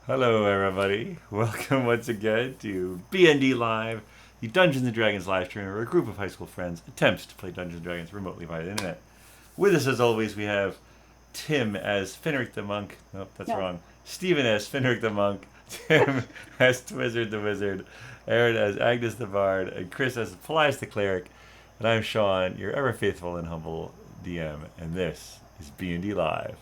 Hello, everybody. Welcome once again to BND Live, the Dungeons and Dragons live stream where a group of high school friends attempts to play Dungeons and Dragons remotely via the internet. With us, as always, we have Tim as Finric the Monk. Nope, that's wrong. Stephen as Finric the Monk. Tim as Twizzard the Wizard. Erin as Agnes the Bard. And Chris as Paelias the Cleric. And I'm Shawn, your ever faithful and humble DM. And this is BND Live.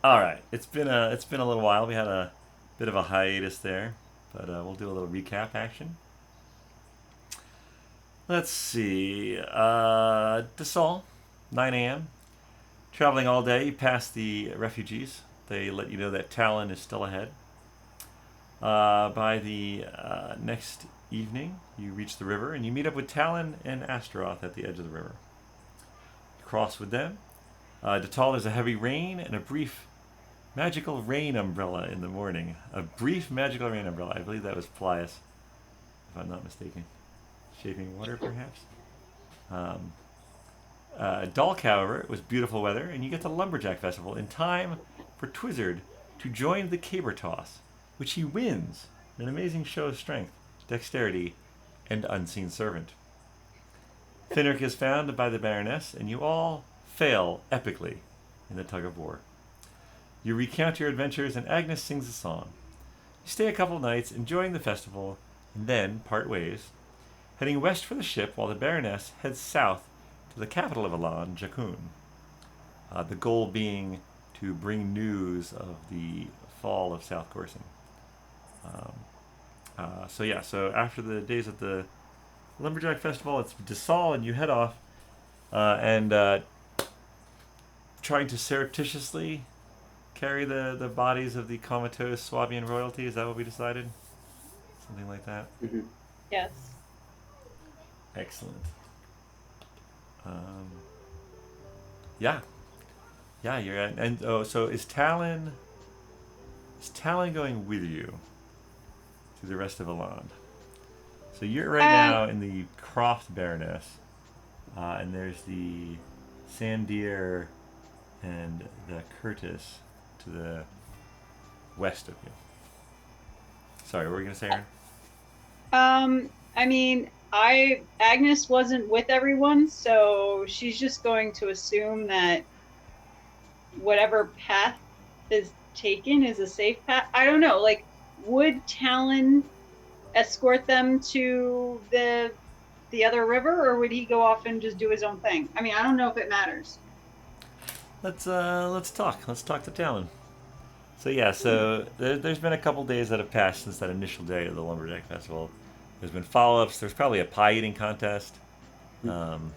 All right. It's been a little while. We had a bit of a hiatus there, but we'll do a little recap action. Let's see. DeSaul, 9 a.m. Traveling all day past the refugees. They let you know that Talon is still ahead. By the next evening, you reach the river and you meet up with Talon and Astaroth at the edge of the river. You cross with them. DeTal, there's a heavy rain and a brief magical rain umbrella in the morning. A brief magical rain umbrella. I believe that was Paelias, if I'm not mistaken. Shaping water, perhaps. Dalk, however, it was beautiful weather, and you get to Lumberjack Festival in time for Twizzard to join the caber toss, which he wins. An amazing show of strength, dexterity, and unseen servant. Finric is found by the Baroness, and you all fail epically in the tug of war. You recount your adventures, and Agnes sings a song. You stay a couple nights, enjoying the festival, and then part ways, heading west for the ship while the Baroness heads south to the capital of Alland, Jakun. The goal being to bring news of the fall of South Corson. So after the days at the Lumberjack Festival, it's DeSaul, and you head off and trying to surreptitiously carry the bodies of the comatose Swabian royalty. Is that what we decided? Something like that? Mm-hmm. Yes. Excellent. Yeah. Yeah, you're at... And, so is Talon going with you to the rest of Alland? So you're right now in the Croft Baroness, and there's the Sandir and the Curtis to the west of you. Sorry, what were you going to say, Erin? I mean, Agnes wasn't with everyone, so she's just going to assume that whatever path is taken is a safe path. I don't know, like, would Talon escort them to the other river, or would he go off and just do his own thing? I mean, I don't know if it matters. Let's talk. Let's talk to Talon. So yeah, there's been a couple days that have passed since that initial day of the Lumberjack Festival. There's been follow-ups. There's probably a pie eating contest. Things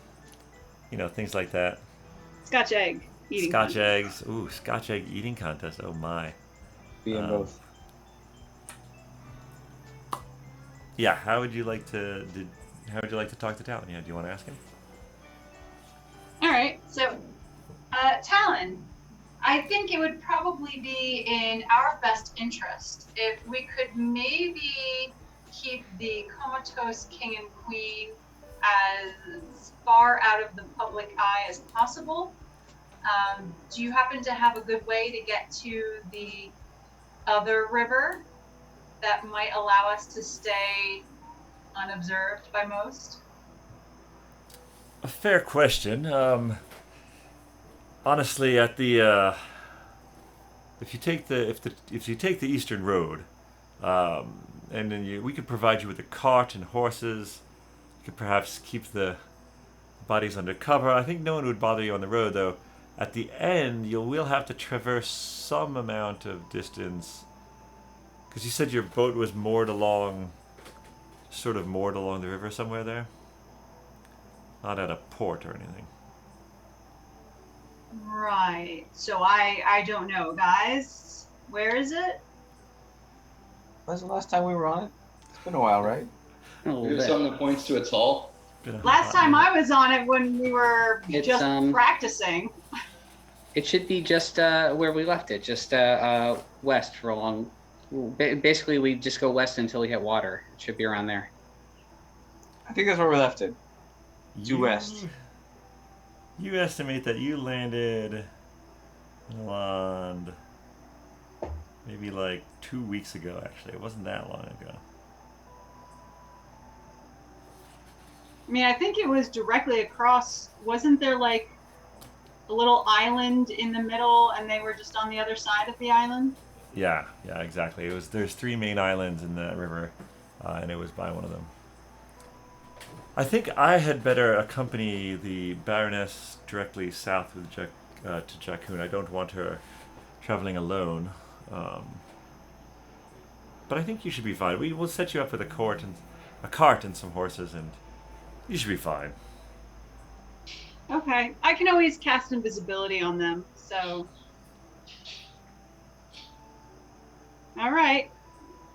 like that. Scotch egg eating Scotch contest. eggs. Ooh, Scotch egg eating contest. Oh my. Be in both. Yeah. How would you like to talk to Talon? Yeah. Do you want to ask him? All right. So, Talon, I think it would probably be in our best interest if we could maybe keep the comatose king and queen as far out of the public eye as possible. Do you happen to have a good way to get to the other river that might allow us to stay unobserved by most? A fair question. Honestly, at the if you take the eastern road, and then we could provide you with a cart and horses. You could perhaps keep the bodies under cover. I think no one would bother you on the road, though. At the end, you will have to traverse some amount of distance. Because you said your boat was moored along the river somewhere there? Not at a port or anything. Right. So I don't know, guys. Where is it? When's the last time we were on it? It's been a while, right? A little There's bit. something that points to its hull. Been a Last hot time minute. I was on it when we were It's, just practicing. It should be just where we left it, just west for a long. Basically, we just go west until we hit water. It should be around there. I think that's where we left it. Due west. You estimate that you landed in Alland maybe like 2 weeks ago, actually. It wasn't that long ago. I mean, I think it was directly across. Wasn't there like a little island in the middle, and they were just on the other side of the island? Yeah, exactly. There's 3 main islands in the river, and it was by one of them. I think I had better accompany the Baroness directly south with to Jakun. I don't want her traveling alone. But I think you should be fine. We will set you up with a cart and some horses, and you should be fine. Okay. I can always cast invisibility on them, so. All right.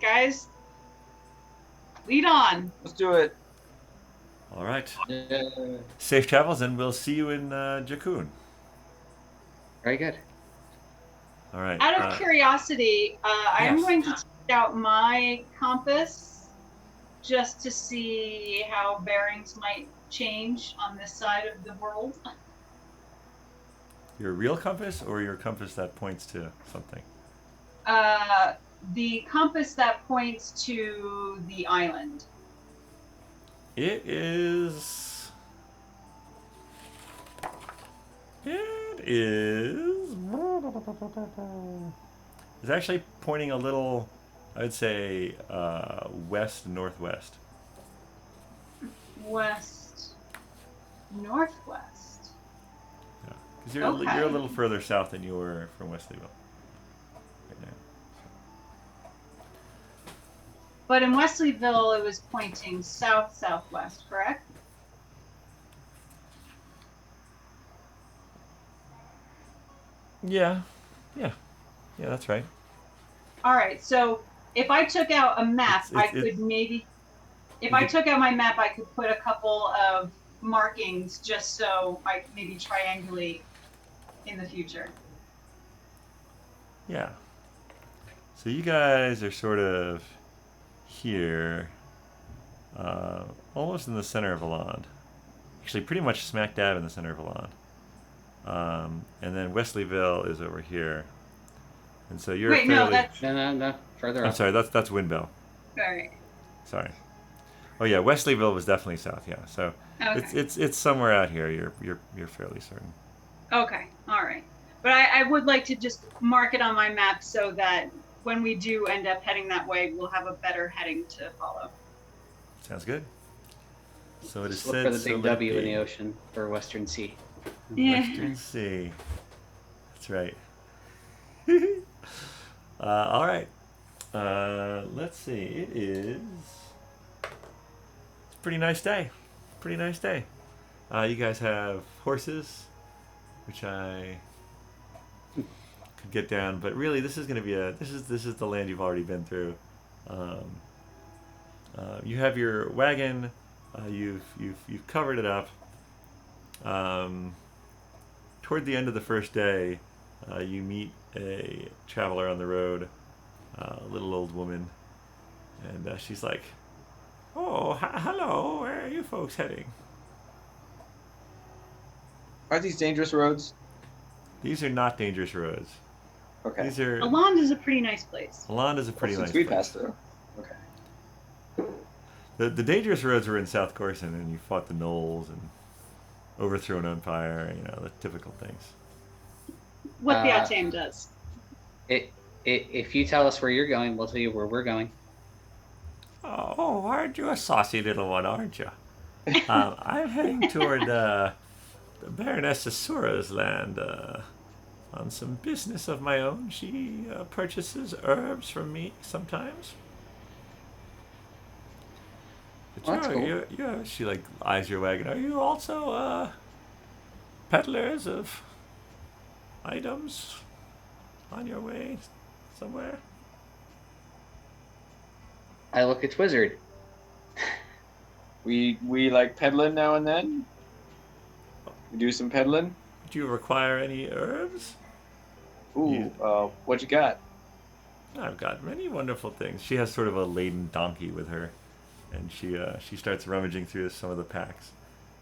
Guys, lead on. Let's do it. All right. Yeah. Safe travels, and we'll see you in Jakun. Very good. All right. Out of curiosity, I am yes. going to take out my compass just to see how bearings might change on this side of the world. Your real compass or your compass that points to something? The compass that points to the island. It is. It's actually pointing a little, I would say, west northwest. West, northwest. Yeah, because you're Okay. you're a little further south than you were from Wesleyville. Right now. But in Wesleyville, it was pointing south-southwest, correct? Yeah, that's right. All right. So if I took out a map, It's- I could maybe. If I took out my map, I could put a couple of markings just so I could maybe triangulate in the future. Yeah. So you guys are sort of here, almost in the center of Alland. Actually, pretty much smack dab in the center of Alland. And then Wesleyville is over here. And so you're Wait, fairly... no, that's No, further I'm up. sorry, that's Windbell. all right. Sorry. Oh yeah, Wesleyville was definitely south. Yeah, so Okay. it's somewhere out here. You're fairly certain. Okay. All right. But I would like to just mark it on my map so that when we do end up heading that way, we'll have a better heading to follow. Sounds good. So it is Just look said. for the so big let it W in be. the ocean for Western Sea. Yeah. Western Sea. That's right. All right. Let's see. It is. It's a pretty nice day. Pretty nice day. You guys have horses, which I could get down, but really, this is going to be this is the land you've already been through. You have your wagon. You've covered it up. Toward the end of the first day, you meet a traveler on the road, a little old woman, and she's like, "Oh, hello. Where are you folks heading?" Are these dangerous roads? These are not dangerous roads. Okay. These are. Alland is a pretty nice place. Alland is a pretty Since nice we place. passed through. Okay. The dangerous roads were in South Corson, and you fought the gnolls and overthrew an empire. You know, the typical things. What the Atam does. If you tell us where you're going, we'll tell you where we're going. Oh, aren't you a saucy little one, aren't you? I'm heading toward the Baroness Asura's land on some business of my own. She purchases herbs from me sometimes. But Well, that's cool. she like eyes your wagon. Are you also peddlers of items on your way somewhere? I look at Twizzard. We like peddling now and then. We do some peddling. Do you require any herbs? Ooh, what you got? I've got many wonderful things. She has sort of a laden donkey with her, and she starts rummaging through some of the packs.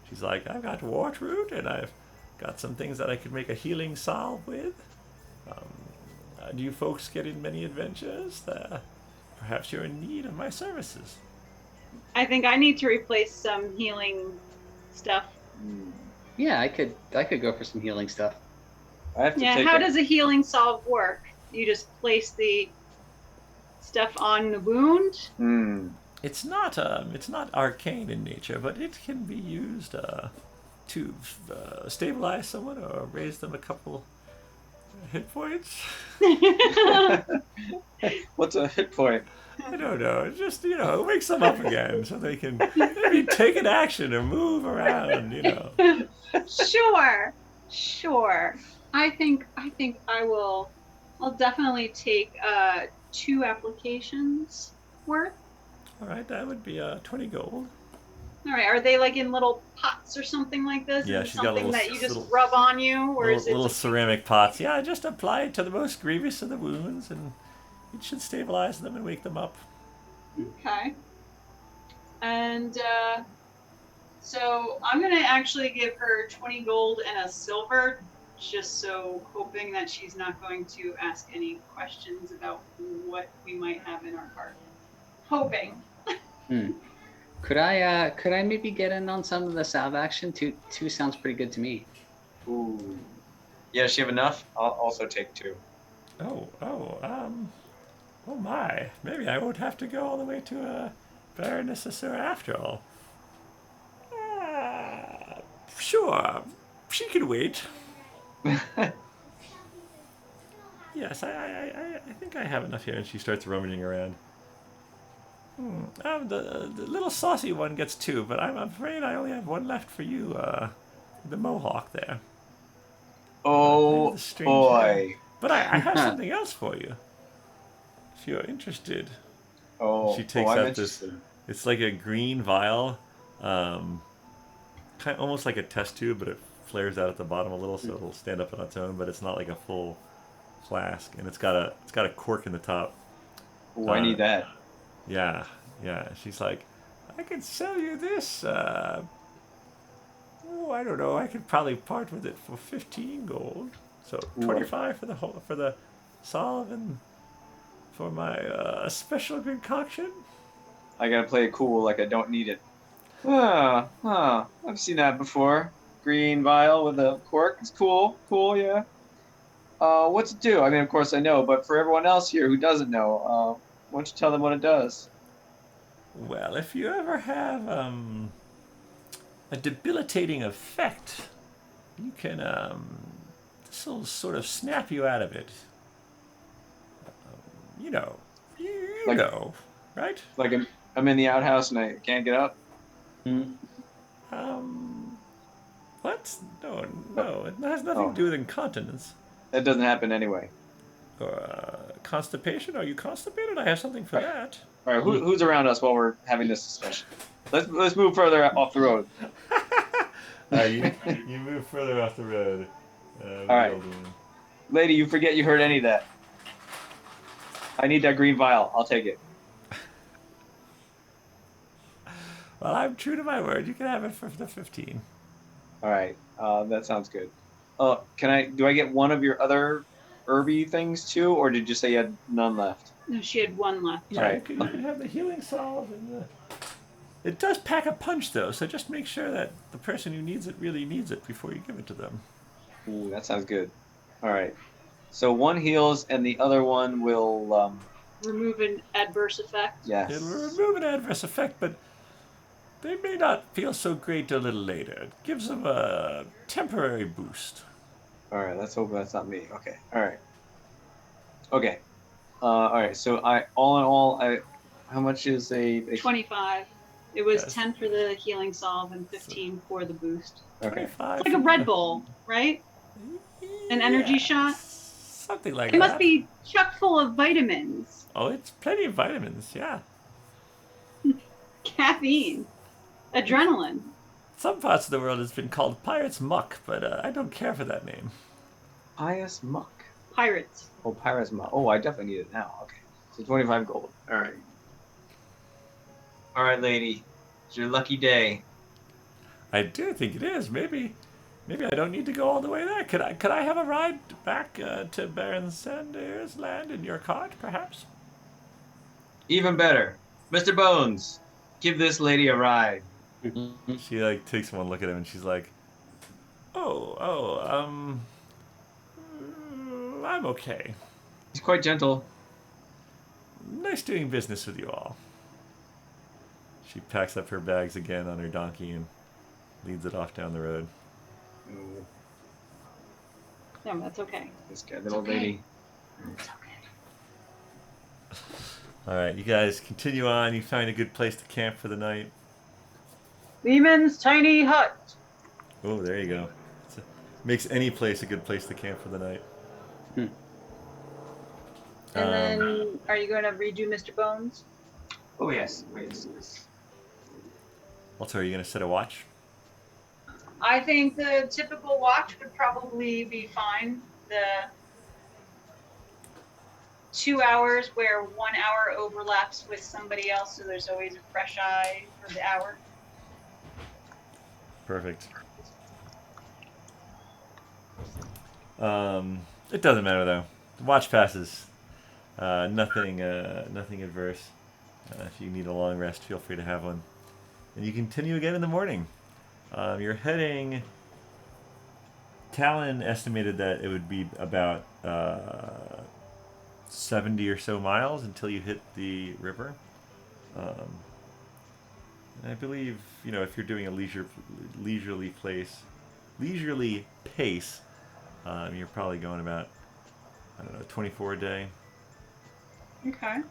She's like, I've got wart root, and I've got some things that I could make a healing salve with. Do you folks get in many adventures? Perhaps you're in need of my services. I think I need to replace some healing stuff. Yeah, I could go for some healing stuff. I have to Yeah, take how it. does a healing salve work? You just place the stuff on the wound? It's not arcane in nature, but it can be used to stabilize someone or raise them a couple hit points. What's a hit point? I don't know. It just it wakes them up again, so they can maybe take an action or move around. Sure. I think I'll definitely take 2 applications worth. All right, that would be 20 gold. All right, are they like in little pots or something like this? Yeah, Is it she's got something little- that you just little- rub on you, or is it Little just ceramic pots. Yeah, just apply it to the most grievous of the wounds, and it should stabilize them and wake them up. okay? And so I'm gonna actually give her 20 gold and a silver, just so hoping that she's not going to ask any questions about what we might have in our cart. Hoping. Could I maybe get in on some of the salve action? Two sounds pretty good to me. Ooh. Yeah, does she have enough? I'll also take 2. Oh my. Maybe I won't have to go all the way to Baroness Asura after all. Sure. She can wait. Yes, I think I have enough here. And she starts rummaging around. The little saucy one gets 2, but I'm afraid I only have 1 left for you, the mohawk there. Oh The strange boy. But I have something else for you. If you're interested. Oh, She takes I'm out interested. It's like a green vial, almost like a test tube, but it flares out at the bottom a little, so it'll stand up on its own. But it's not like a full flask, and it's got a cork in the top. Ooh, I need that. Yeah. She's like, I could sell you this. I don't know. I could probably part with it for 15 gold. So 25 for the salve and for my special concoction. I gotta play it cool, like I don't need it. I've seen that before. Green vial with a cork. It's cool, yeah. What's it do? I mean, of course I know, but for everyone else here who doesn't know, why don't you tell them what it does? Well, if you ever have a debilitating effect, you can this will sort of snap you out of it. You know, right? Like I'm in the outhouse and I can't get up? What? No, it has nothing to do with incontinence. That doesn't happen anyway. Or constipation? Are you constipated? I have something for that. All right, who's around us while we're having this discussion? Let's move further off the road. You move further off the road. All right. Lady, you forget you heard any of that. I need that green vial. I'll take it. Well, I'm true to my word. You can have it for the 15. All right, that sounds good. Do I get one of your other herby things too, or did you say you had none left? No, she had 1 left. Yeah, Right. you can have the healing salve and it does pack a punch though, so just make sure that the person who needs it really needs it before you give it to them. Ooh, that sounds good. All right, so 1 heals and the other one will Remove an adverse effect. yes. It'll remove an adverse effect, but They may not feel so great a little later. It gives them a temporary boost. All right, let's hope that's not me. Okay, all right. Okay. All right, so all in all, how much is a 25. It was Yes. 10 for the healing salve and 15 for the boost. Okay. 25. It's like a Red Bull, right? An energy shot? Something like It that. must be chock full of vitamins. Oh, it's plenty of vitamins, yeah. Caffeine. Adrenaline. Some parts of the world has been called pirate's muck, but I don't care for that name. Pious Muck. Pirates. Oh, Pirate's Muck. Oh, I definitely need it now. Okay. So 25 gold. All right. All right, lady. It's your lucky day. I do think it is. Maybe I don't need to go all the way there. Could I have a ride back to Baron Sanders' land in your cart, perhaps? Even better. Mr. Bones, give this lady a ride. She like takes one look at him and she's like, I'm okay. He's quite gentle. Nice doing business with you all. She packs up her bags again on her donkey and leads it off down the road. Ooh, No, that's okay. this guy, little okay. lady. It's okay. All right, you guys continue on. You find a good place to camp for the night. Lehman's tiny hut. Oh, there you go. Makes any place a good place to camp for the night. And then, are you going to redo Mr. Bones? Oh, yes. Oh, yes, yes. Also, are you going to set a watch? I think the typical watch would probably be fine. The 2 hours where 1 hour overlaps with somebody else, so there's always a fresh eye for the hour. Perfect. It doesn't matter though. The watch passes. Nothing adverse. If you need a long rest, feel free to have one. And you continue again in the morning. You're heading. Talon estimated that it would be about 70 or so miles until you hit the river. And I believe, if you're doing a leisurely pace, you're probably going about, 24 a day. Okay.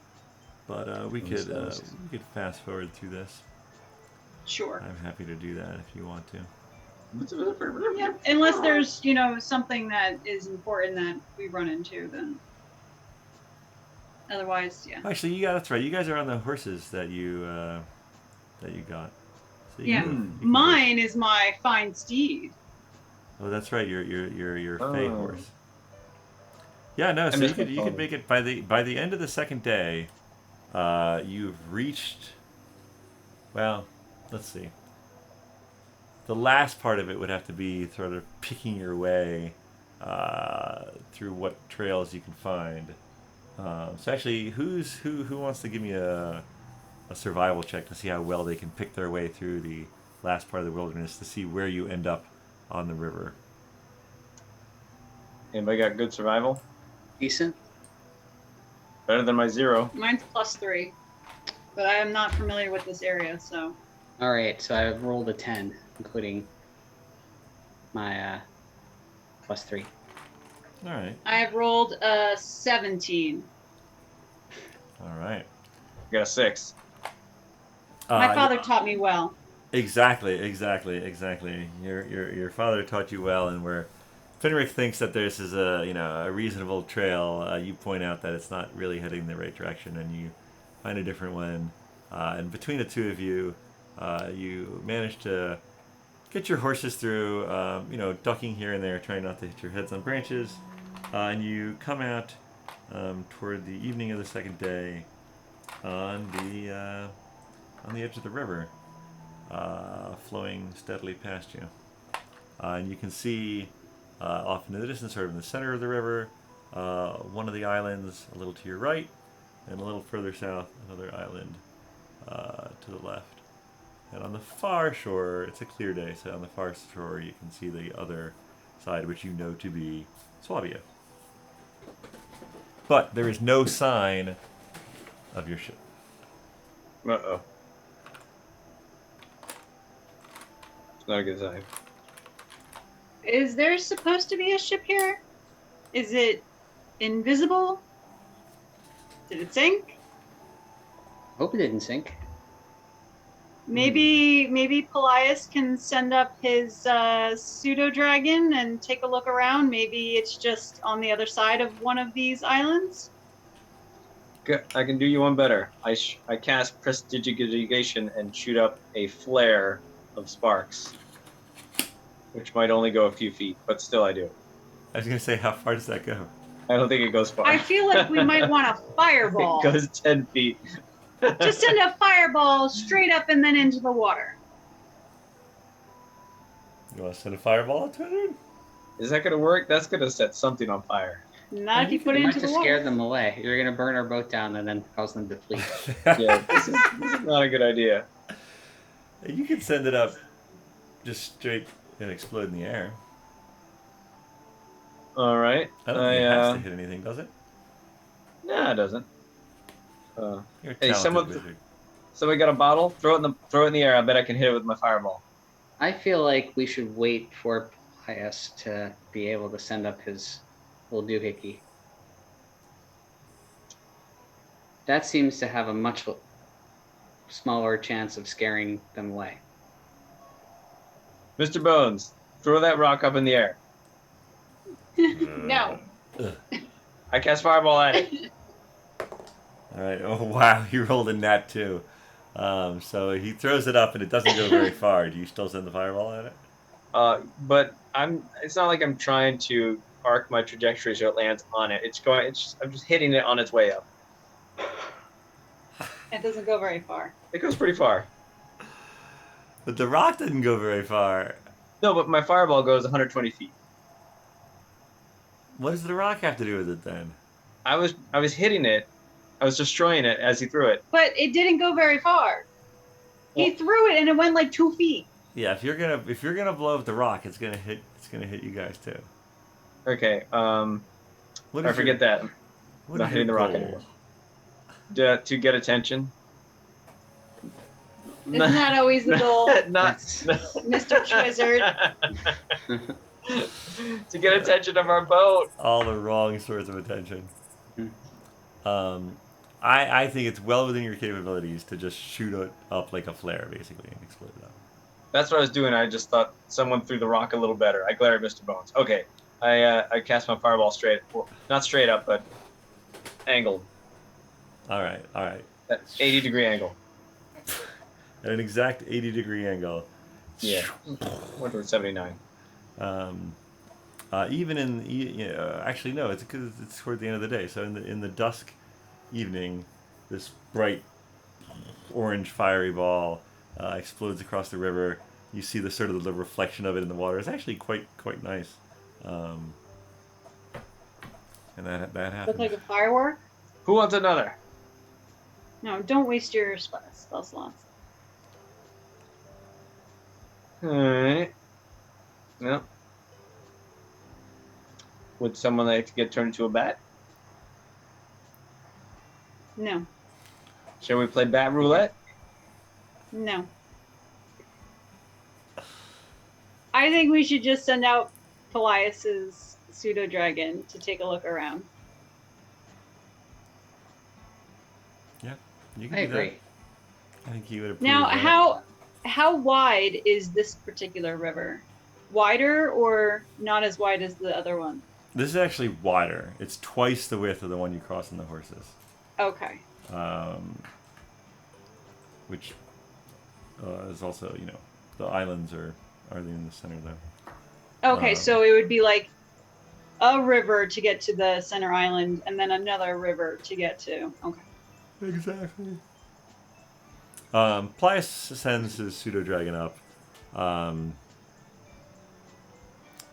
But we could fast forward through this. Sure. I'm happy to do that if you want to. Yeah. Unless there's, something that is important that we run into, then. Otherwise, yeah. Actually, that's right. You guys are on the horses that you got. So you Yeah. can go- Mine is my fine steed. Oh, that's right. Your Fey Oh. horse. Yeah, no. So missed you my could phone. make it by the end of the second day. You've reached. Well, let's see. The last part of it would have to be sort of picking your way through what trails you can find. So actually, who wants to give me a survival check to see how well they can pick their way through the last part of the wilderness to see where you end up on the river? Anybody got good survival? Decent. Better than my 0. Mine's +3. But I am not familiar with this area, so. All right, so I rolled a 10, including my +3. All right. I have rolled a 17. All right. Got a 6. My father taught me well. Exactly. Your father taught you well, and where Finric thinks that this is a reasonable trail, you point out that it's not really heading in the right direction, and you find a different one. And between the two of you, you manage to get your horses through, ducking here and there, trying not to hit your heads on branches, and you come out toward the evening of the second day on the edge of the river, flowing steadily past you. And you can see off in the distance, sort of in the center of the river, one of the islands a little to your right, and a little further south, another island to the left. And on the far shore, it's a clear day, so on the far shore you can see the other side, which you know to be Swabia. But there is no sign of your ship. Uh-oh. not a good sign. Is there supposed to be a ship here? Is it invisible? Did it sink? Hope it didn't sink. Maybe Paelias can send up his pseudo dragon and take a look around. Maybe it's just on the other side of one of these islands. I can do you one better. I cast prestidigitation and shoot up a flare of sparks, which might only go a few feet, but still I do. I was gonna say, how far does that go? I don't think it goes far. I feel like we might want a fireball. It goes 10 feet. Just send a fireball straight up and then into the water. You want to send a fireball at 200? Is that going to work? That's going to set something on fire. Not if you put it You might into the just scare water. them away. You're gonna burn our boat down and then cause them to flee. Yeah, this is not a good idea. You can send it up just straight and explode in the air. All right. I don't think it has to hit anything, does it? No, it doesn't. You're a Hey, talented someone- wizard. So we got a bottle. Throw it in the air. I bet I can hit it with my fireball. I feel like we should wait for Paelias to be able to send up his little doohickey. That seems to have a much smaller chance of scaring them away. Mr. Bones, throw that rock up in the air. No. I cast fireball at it. All right. Oh wow, he rolled a nat 2. So he throws it up and it doesn't go very far. Do you still send the fireball at it? But it's not like I'm trying to arc my trajectory so it lands on it. I'm just hitting it on its way up. It doesn't go very far. It goes pretty far. But the rock didn't go very far. No, but my fireball goes 120 feet. What does the rock have to do with it then? I was hitting it. I was destroying it as he threw it. But it didn't go very far. He threw it and it went like 2 feet. Yeah, if you're gonna blow up the rock, it's gonna hit you guys too. Okay. What I is forget your- that. what Not is hitting the your rock goal? anymore. To get attention. It's not always the goal, Not. Mr. Wizard. To get attention of our boat. All the wrong sorts of attention. Hmm. I think it's well within your capabilities to just shoot it up like a flare, basically, and explode it up. That's what I was doing. I just thought someone threw the rock a little better. I glared at Mr. Bones. Okay. I cast my fireball straight. Well, not straight up, but angled. All right. That 80-degree angle. At an exact 80-degree angle. Yeah. Went towards 79. Even in actually no, it's because it's toward the end of the day. So in the dusk evening, this bright orange fiery ball explodes across the river. You see the sort of the reflection of it in the water. It's actually quite nice. And that happens. Look like a firework? Who wants another? No, don't waste your spell slots. Alright. Yep. Would someone like to get turned into a bat? No. Shall we play bat roulette? No. I think we should just send out Paelias's pseudo dragon to take a look around. Yeah, you can I do agree. that. I think he would approve. Now, of that. how wide is this particular river? Wider or not as wide as the other one? This is actually wider. It's twice the width of the one you cross in the horses. Okay. Which is also, the islands are in the center there. Okay, so it would be like a river to get to the center island and then another river to get to. Okay. Exactly. Paelias sends his pseudo dragon up.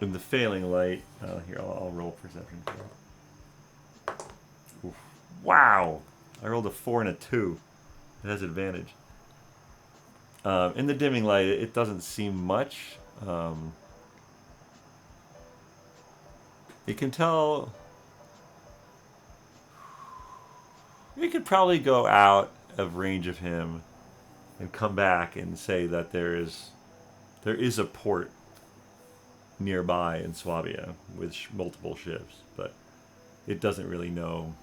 In the failing light, here I'll roll perception for it. Oof. Wow! I rolled a 4 and a 2. It has advantage. In the dimming light, it doesn't seem much. You can tell. You could probably go out of range of him and come back and say that there's there is a port nearby in Swabia with multiple ships, but it doesn't really know,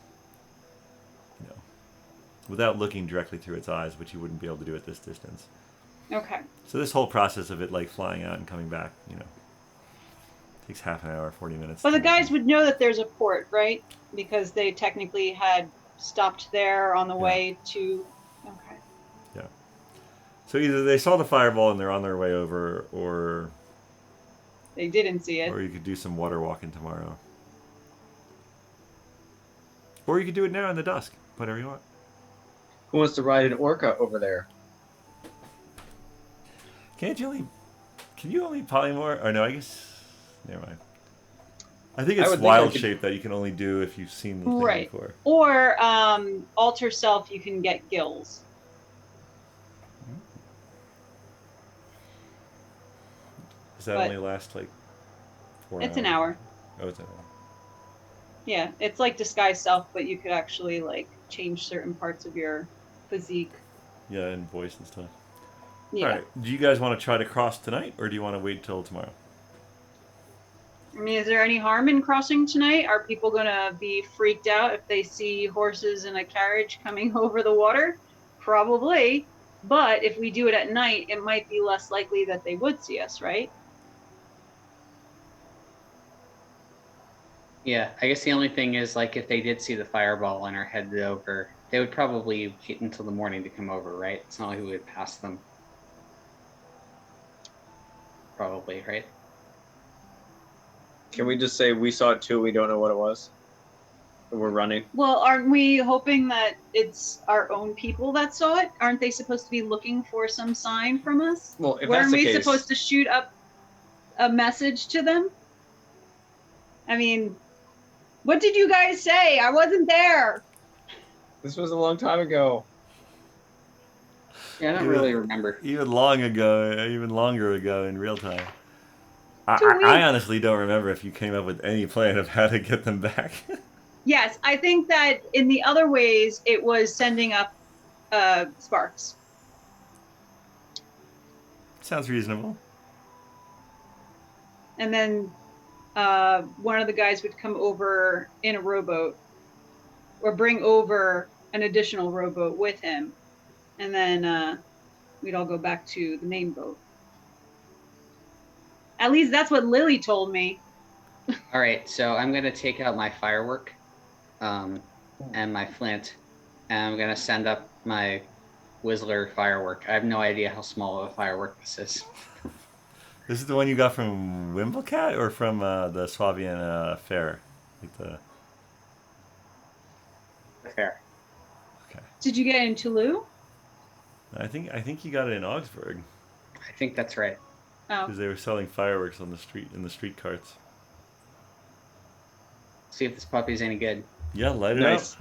without looking directly through its eyes, which you wouldn't be able to do at this distance. Okay. So this whole process of it like flying out and coming back, takes half an hour, 40 minutes. Well, the guys would know that there's a port, right? Because they technically had stopped there on the way to. Okay. Yeah. So either they saw the fireball and they're on their way over, or they didn't see it. Or you could do some water walking tomorrow. Or you could do it now in the dusk. Whatever you want. Who wants to ride an orca over there? Can you only polymorph? Or no, I guess. Never mind. I think it's wild shape that you can only do if you've seen the thing before. Or alter self, you can get gills. Does that only last like 4 hours? It's an hour. Oh, it's an hour. Yeah, it's like disguise self, but you could actually like change certain parts of your physique. Yeah, and voice and stuff. Yeah. All right. Do you guys want to try to cross tonight, or do you want to wait till tomorrow? I mean, is there any harm in crossing tonight? Are people going to be freaked out if they see horses in a carriage coming over the water? Probably. But if we do it at night, it might be less likely that they would see us, right? Yeah, I guess the only thing is, like, if they did see the fireball and are headed over, they would probably wait until the morning to come over, right? It's not like we would pass them. Probably, right? Can we just say we saw it too, we don't know what it was? And we're running? Well, aren't we hoping that it's our own people that saw it? Aren't they supposed to be looking for some sign from us? Well, if Weren't that's the we case, supposed to shoot up a message to them? I mean, what did you guys say? I wasn't there. this was a long time ago. Yeah, I don't really remember. Even longer ago in real time. I honestly don't remember if you came up with any plan of how to get them back. Yes, I think that in the other ways, it was sending up sparks. Sounds reasonable. And then one of the guys would come over in a rowboat or bring over an additional rowboat with him. And then we'd all go back to the main boat. At least that's what Lily told me. All right, so I'm going to take out my firework and my flint, and I'm going to send up my Whistler firework. I have no idea how small of a firework this is. This is the one you got from Wimblecat or from the Swabian fair? Like the Fair. Okay. Did you get it in Toulouse? I think you got it in Augsburg I think that's right. Oh. because they were selling fireworks on the street in the street carts. See if this puppy's any good. Yeah, light it Nice.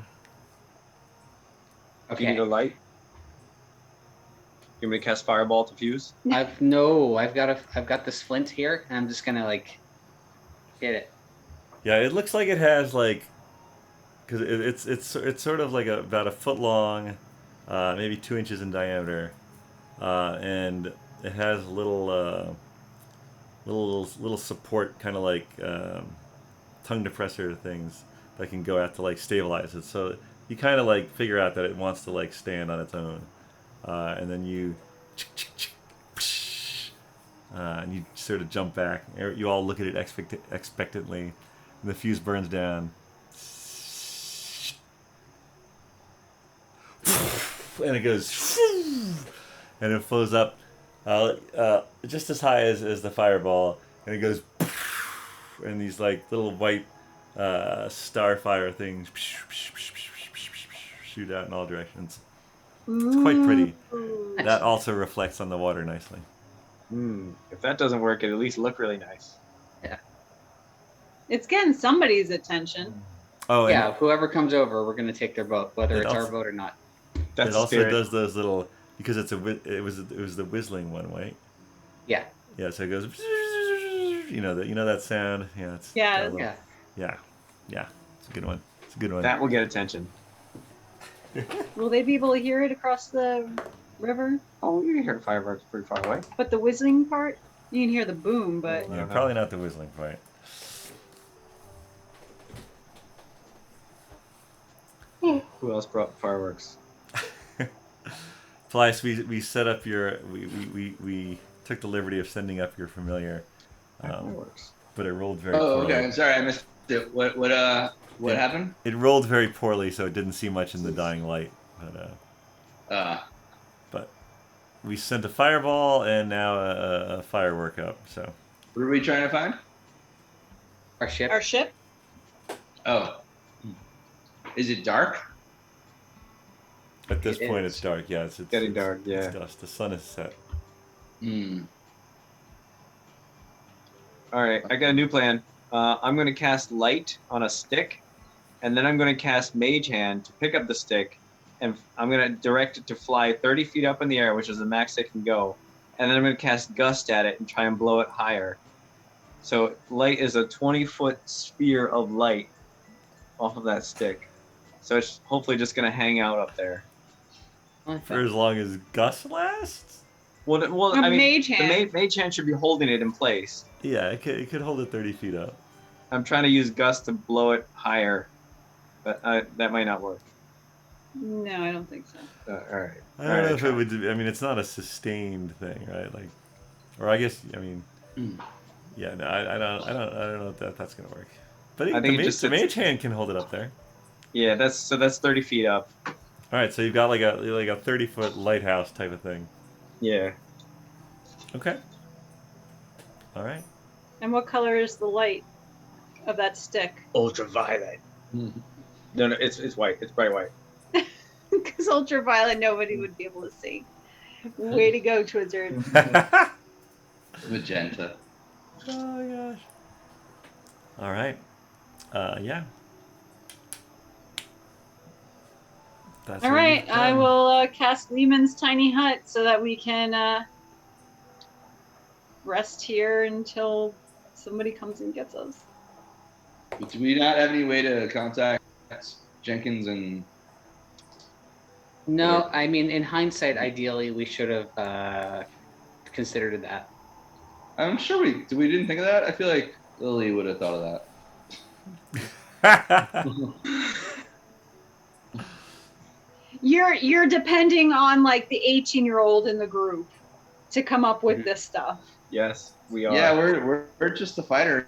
up. Do you need a light? You want me to cast fireball to fuse? I've got this flint here, and I'm just gonna like hit it. Yeah, it looks like it has like, because it's sort of like about a foot long, maybe 2 inches in diameter, and it has little support, kind of like tongue depressor things that can go out to like stabilize it. So you kind of like figure out that it wants to like stand on its own, and then you and you sort of jump back. You all look at it expectantly, and the fuse burns down. And it goes, and it flows up just as high as the fireball, and it goes, and these like little white starfire things shoot out in all directions. It's quite pretty. That also reflects on the water nicely. If that doesn't work, it at least look really nice. Yeah. It's getting somebody's attention. Oh, and Yeah, whoever comes over, we're gonna take their boat, whether It it's our also- boat or not. That's it the also spirit. does those little, because it was the whistling one, right? Yeah. Yeah, so it goes, you know that sound. Yeah, it's Yeah. got a little- Yeah. yeah. It's a good one. It's a good one. That will get attention. Will they be able to hear it across the river? Oh, you can hear fireworks pretty far away. But the whistling part? You can hear the boom, but Yeah, probably not the whistling part. Who else brought fireworks? Paelias, we set up your we took the liberty of sending up your familiar, Fireworks. but it rolled very Oh, poorly. okay. I'm sorry, I missed it. What Yeah. happened? It rolled very poorly, so it didn't see much in the dying light. But we sent a fireball and now a firework up. So What are we trying to find? Our ship. our ship. Oh. Is it dark? at this It point, is. it's dark. Yeah, it's Getting dark, yeah. It's dusk. The sun is set. Hmm. All right, I got a new plan. I'm going to cast light on a stick, and then I'm going to cast Mage Hand to pick up the stick, and I'm going to direct it to fly 30 feet up in the air, which is the max it can go. And then I'm going to cast Gust at it and try and blow it higher. So light is a 20-foot sphere of light off of that stick. So it's hopefully just going to hang out up there. For as long as Gus lasts? Well, A I mean, Mage the Hand. Mage Hand should be holding it in place. Yeah, it could hold it 30 feet up. I'm trying to use Gust to blow it higher, but that might not work. No, I don't think so. All right. I don't know if it would. I mean, it's not a sustained thing, right? Like, or I guess. I mean, yeah. No, I don't know if that's gonna work. But I think it just the sits- mage hand can hold it up there. Yeah, that's 30 feet up. All right, so you've got like a 30-foot lighthouse type of thing. Yeah. Okay. All right. And what color is the light of that stick? Ultraviolet. No, it's white. It's bright white. Because ultraviolet, nobody would be able to see. Way to go, Twizzard. Magenta. Oh gosh. All right. Yeah. That's All what right, you've I done. will cast Lehman's tiny hut so that we can rest here until somebody comes and gets us. But do we not have any way to contact Jenkins and? No, I mean, in hindsight, ideally, we should have considered that. I'm sure we didn't think of that. I feel like Lily would have thought of that. You're depending on like the 18-year-old in the group to come up with this stuff. Yes, we are. Yeah, we're just the fighters.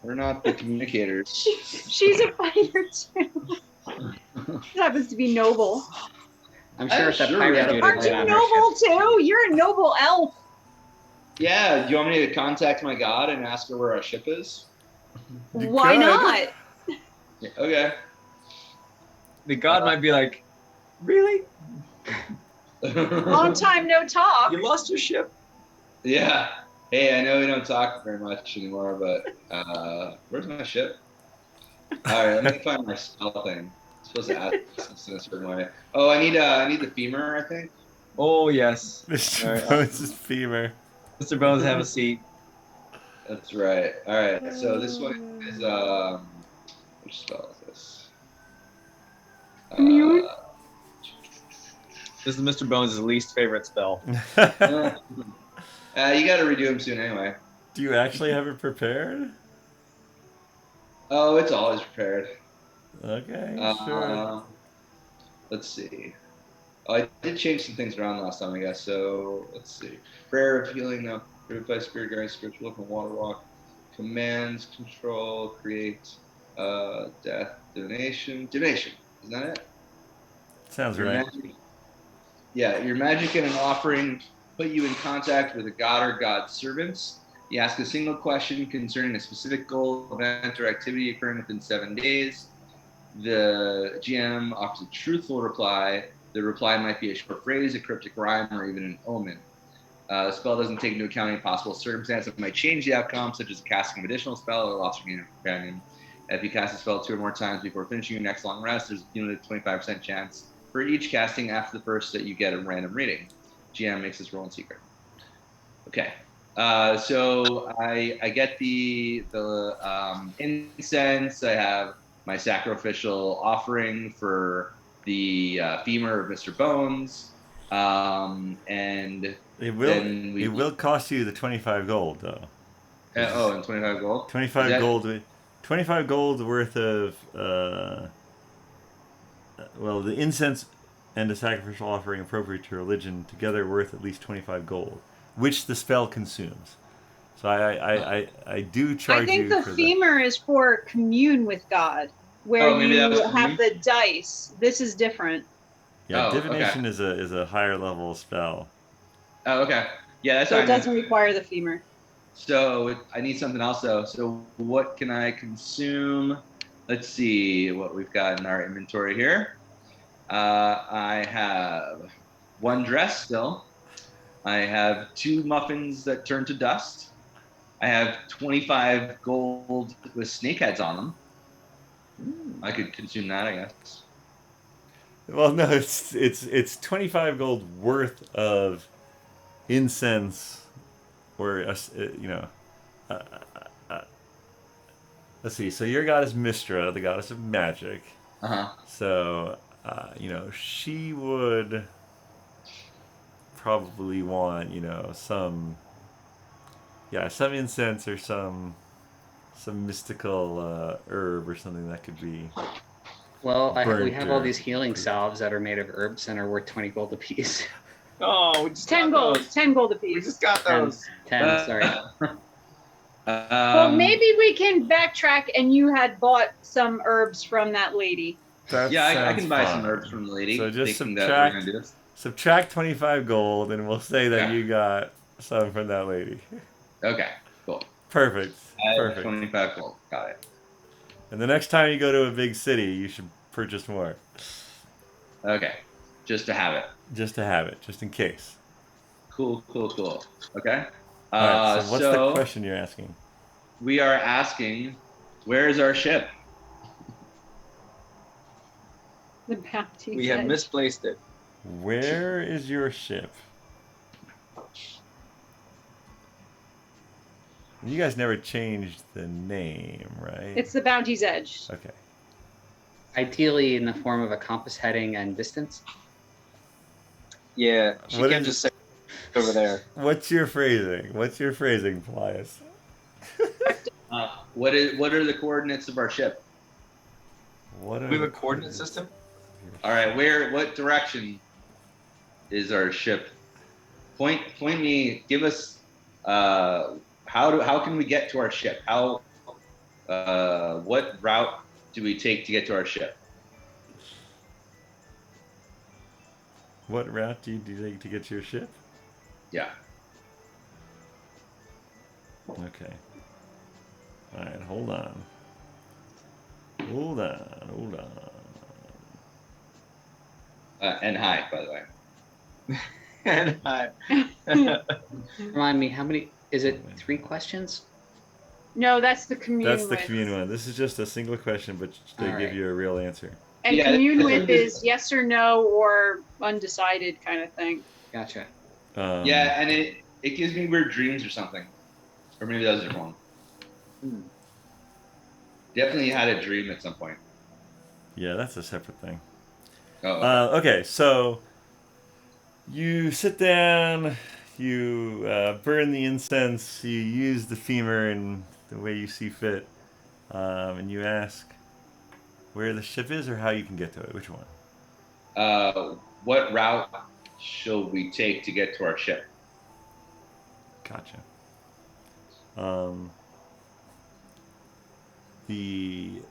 We're not the communicators. She's a fighter too. She happens to be noble. I'm sure if that sure, pirate yeah. dude Aren't had you been on our noble ship. too? You're a noble elf. Yeah, do you want me to contact my god and ask her where our ship is? You Why could. not? Yeah, okay. The god might be like, really? Long time no talk. You lost your ship? Yeah. Hey, I know we don't talk very much anymore, but where's my ship? All right, let me find my spell thing. I'm supposed to ask this in a certain way. Oh, I need the femur, I think. Oh, yes. Mr. All right. Bones' femur. Mr. Bones, have a seat. That's right. All right. So this one is which spell is this? Immune? This is Mr. Bones' least favorite spell. You got to redo him soon anyway. Do you actually have it prepared? Oh, it's always prepared. Okay, sure. Let's see. Oh, I did change some things around last time, I guess. So let's see. Prayer of healing now. Purify spirit guardian, spiritual from water walk. Commands, control, create, death, divination. Divination. Isn't that it? Sounds Your right. magic- Yeah, your magic and an offering put you in contact with a god or god's servants. You ask a single question concerning a specific goal, event, or activity occurring within 7 days. The GM offers a truthful reply. The reply might be a short phrase, a cryptic rhyme, or even an omen. The spell doesn't take into account any possible circumstances that might change the outcome, such as casting an additional spell or loss of your companion. If you cast a spell 2 or more times before finishing your next long rest, there's a cumulative 25% chance for each casting after the first that you get a random reading. GM makes this roll in secret. Okay. So I get the incense. I have my sacrificial offering for the femur of Mr. Bones, and It then we will cost you the 25 gold though. and 25 gold. 25 Is that- gold. 25 gold worth of well, the incense and a sacrificial offering appropriate to religion together worth at least 25 gold, which the spell consumes. So I do charge you. I think the for femur is for commune with God, where Oh, maybe that was you for have me? the dice. This is different. Yeah, Oh, divination is a higher level spell. Oh, okay. Yeah, that's So what it I meant. doesn't require the femur. So I need something else though. So what can I consume? Let's see what we've got in our inventory here. I have 1 dress still. I have 2 muffins that turn to dust. I have 25 gold with snake heads on them. I could consume that, I guess. Well, no, it's 25 gold worth of incense, or let's see. So your goddess Mystra, the goddess of magic. So she would probably want some incense or some mystical herb or something that could be. Well, we burnt have all or- these healing salves that are made of herbs and are worth 20 gold apiece. Oh, we just 10 got gold. those. 10 gold We apiece. just got 10, those. 10 sorry. Well, maybe we can backtrack and you had bought some herbs from that lady. That Yeah, I sounds can buy some fine. herbs from the lady. So just thinking that we're gonna do this. subtract 25 gold, and we'll say that Yeah. you got some from that lady. Okay, cool. Perfect. I have Perfect. 25 gold. Got it. And the next time you go to a big city, you should purchase more, Okay, just to have it. just to have it, just in case. Cool. Okay. All right, so what's the question you're asking? We are asking, where is our ship? The bounty. We have said. misplaced it. Where is your ship? You guys never changed the name, right? It's the Bounty's Edge. Okay. Ideally in the form of a compass heading and distance. Yeah, she What can is just say over there. What's your phrasing, Paelias? What are the coordinates of our ship? What We have a coordinate system. All right, what direction is our ship? Point me. Give us. How can we get to our ship? What route do we take to get to our ship? What route do you take to get to your ship? Yeah. Okay. All right, hold on. And hi, by the way. And I, Remind me, how many? Is it 3 questions? No, that's the commune That's the with. commune one. This is just a single question, but they All give right. you a real answer. And Yeah, commune this with is- is yes or no or undecided kind of thing. Gotcha. Yeah, and it gives me weird dreams or something, or maybe that was a different one. Definitely had a dream at some point. Yeah, that's a separate thing. Oh, Okay, so you sit down, you burn the incense, you use the femur in the way you see fit, and you ask where the ship is or how you can get to it. Which one? what route shall we take to get to our ship? Gotcha. The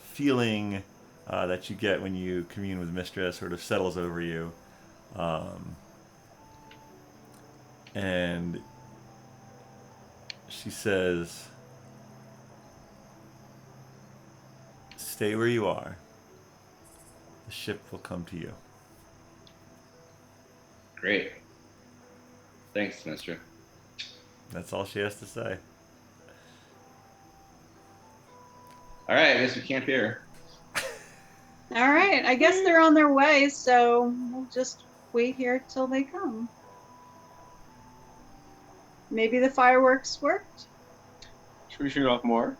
feeling that you get when you commune with Mystra sort of settles over you. And she says, stay where you are. The ship will come to you. Great. Thanks, Mystra. That's all she has to say. All right, I guess we camp here. All right, I guess they're on their way, so we'll just wait here till they come. Maybe the fireworks worked. should we shoot off more?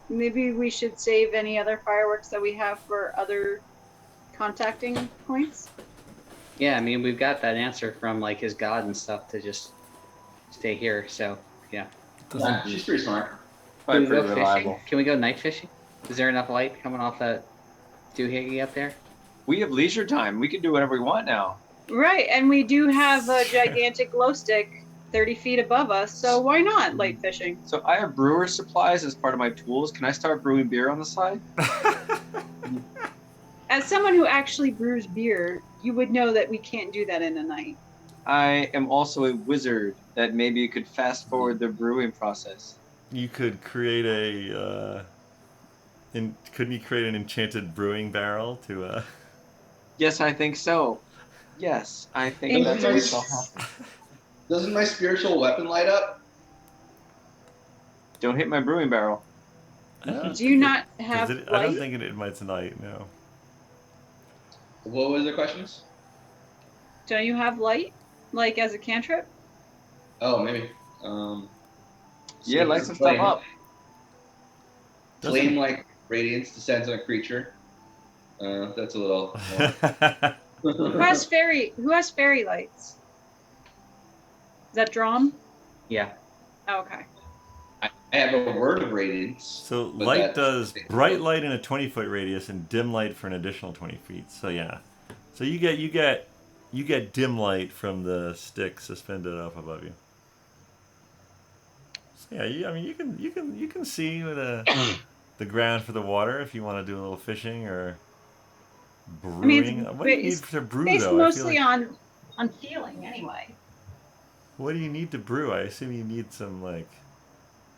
Maybe we should save any other fireworks that we have for other contacting points. Yeah, I mean, we've got that answer from like his god and stuff to just stay here. So yeah. Yeah, she's pretty smart. Probably Can we go pretty fishing? reliable. Can we go night fishing? Is there enough light coming off that doohickey up there? We have leisure time. We can do whatever we want now. Right, and we do have a gigantic glow stick 30 feet above us, so why not light fishing? So I have brewer supplies as part of my tools. Can I start brewing beer on the side? As someone who actually brews beer, you would know that we can't do that in a night. I am also a wizard that maybe you could fast forward the brewing process. You could create a. Couldn't you create an enchanted brewing barrel to? Yes, I think so. Yes, I think In- that's what shall happen. Doesn't my spiritual weapon light up? Don't hit my brewing barrel. Do you not have I don't light? think it ignites tonight. No. What was the questions? Don't you have light? Like as a cantrip? Oh, maybe. Yeah, light some stuff up. Flame-like radiance descends on a creature. That's a little. Who has fairy lights? Is that Dromm? Yeah. Oh, okay. I have a word of radiance. So but light that's- does bright light in a 20-foot radius and dim light for an additional 20 feet. So yeah. So you get dim light from the stick suspended up above you. So yeah, you can see with the ground for the water if you want to do a little fishing or brewing. I mean, What do you need to brew based though? I feel mostly like, on feeling anyway. what do you need to brew? I assume you need some like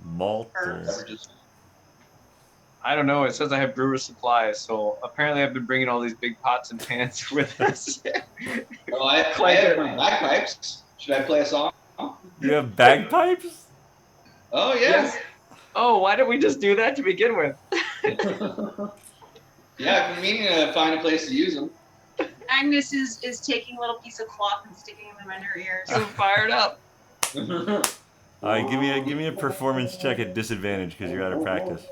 malt or Beverages. I don't know. It says I have brewer supplies, so apparently I've been bringing all these big pots and pans with us. Oh, I have my bagpipes. Should I play a song? you have bagpipes? Oh yeah. Yes. Oh, why didn't we just do that to begin with? Yeah, I've been meaning to find a place to use them. Agnes is taking a little piece of cloth and sticking them in her ears. I'm fired up. All right, give me a performance check at disadvantage because you're out of practice.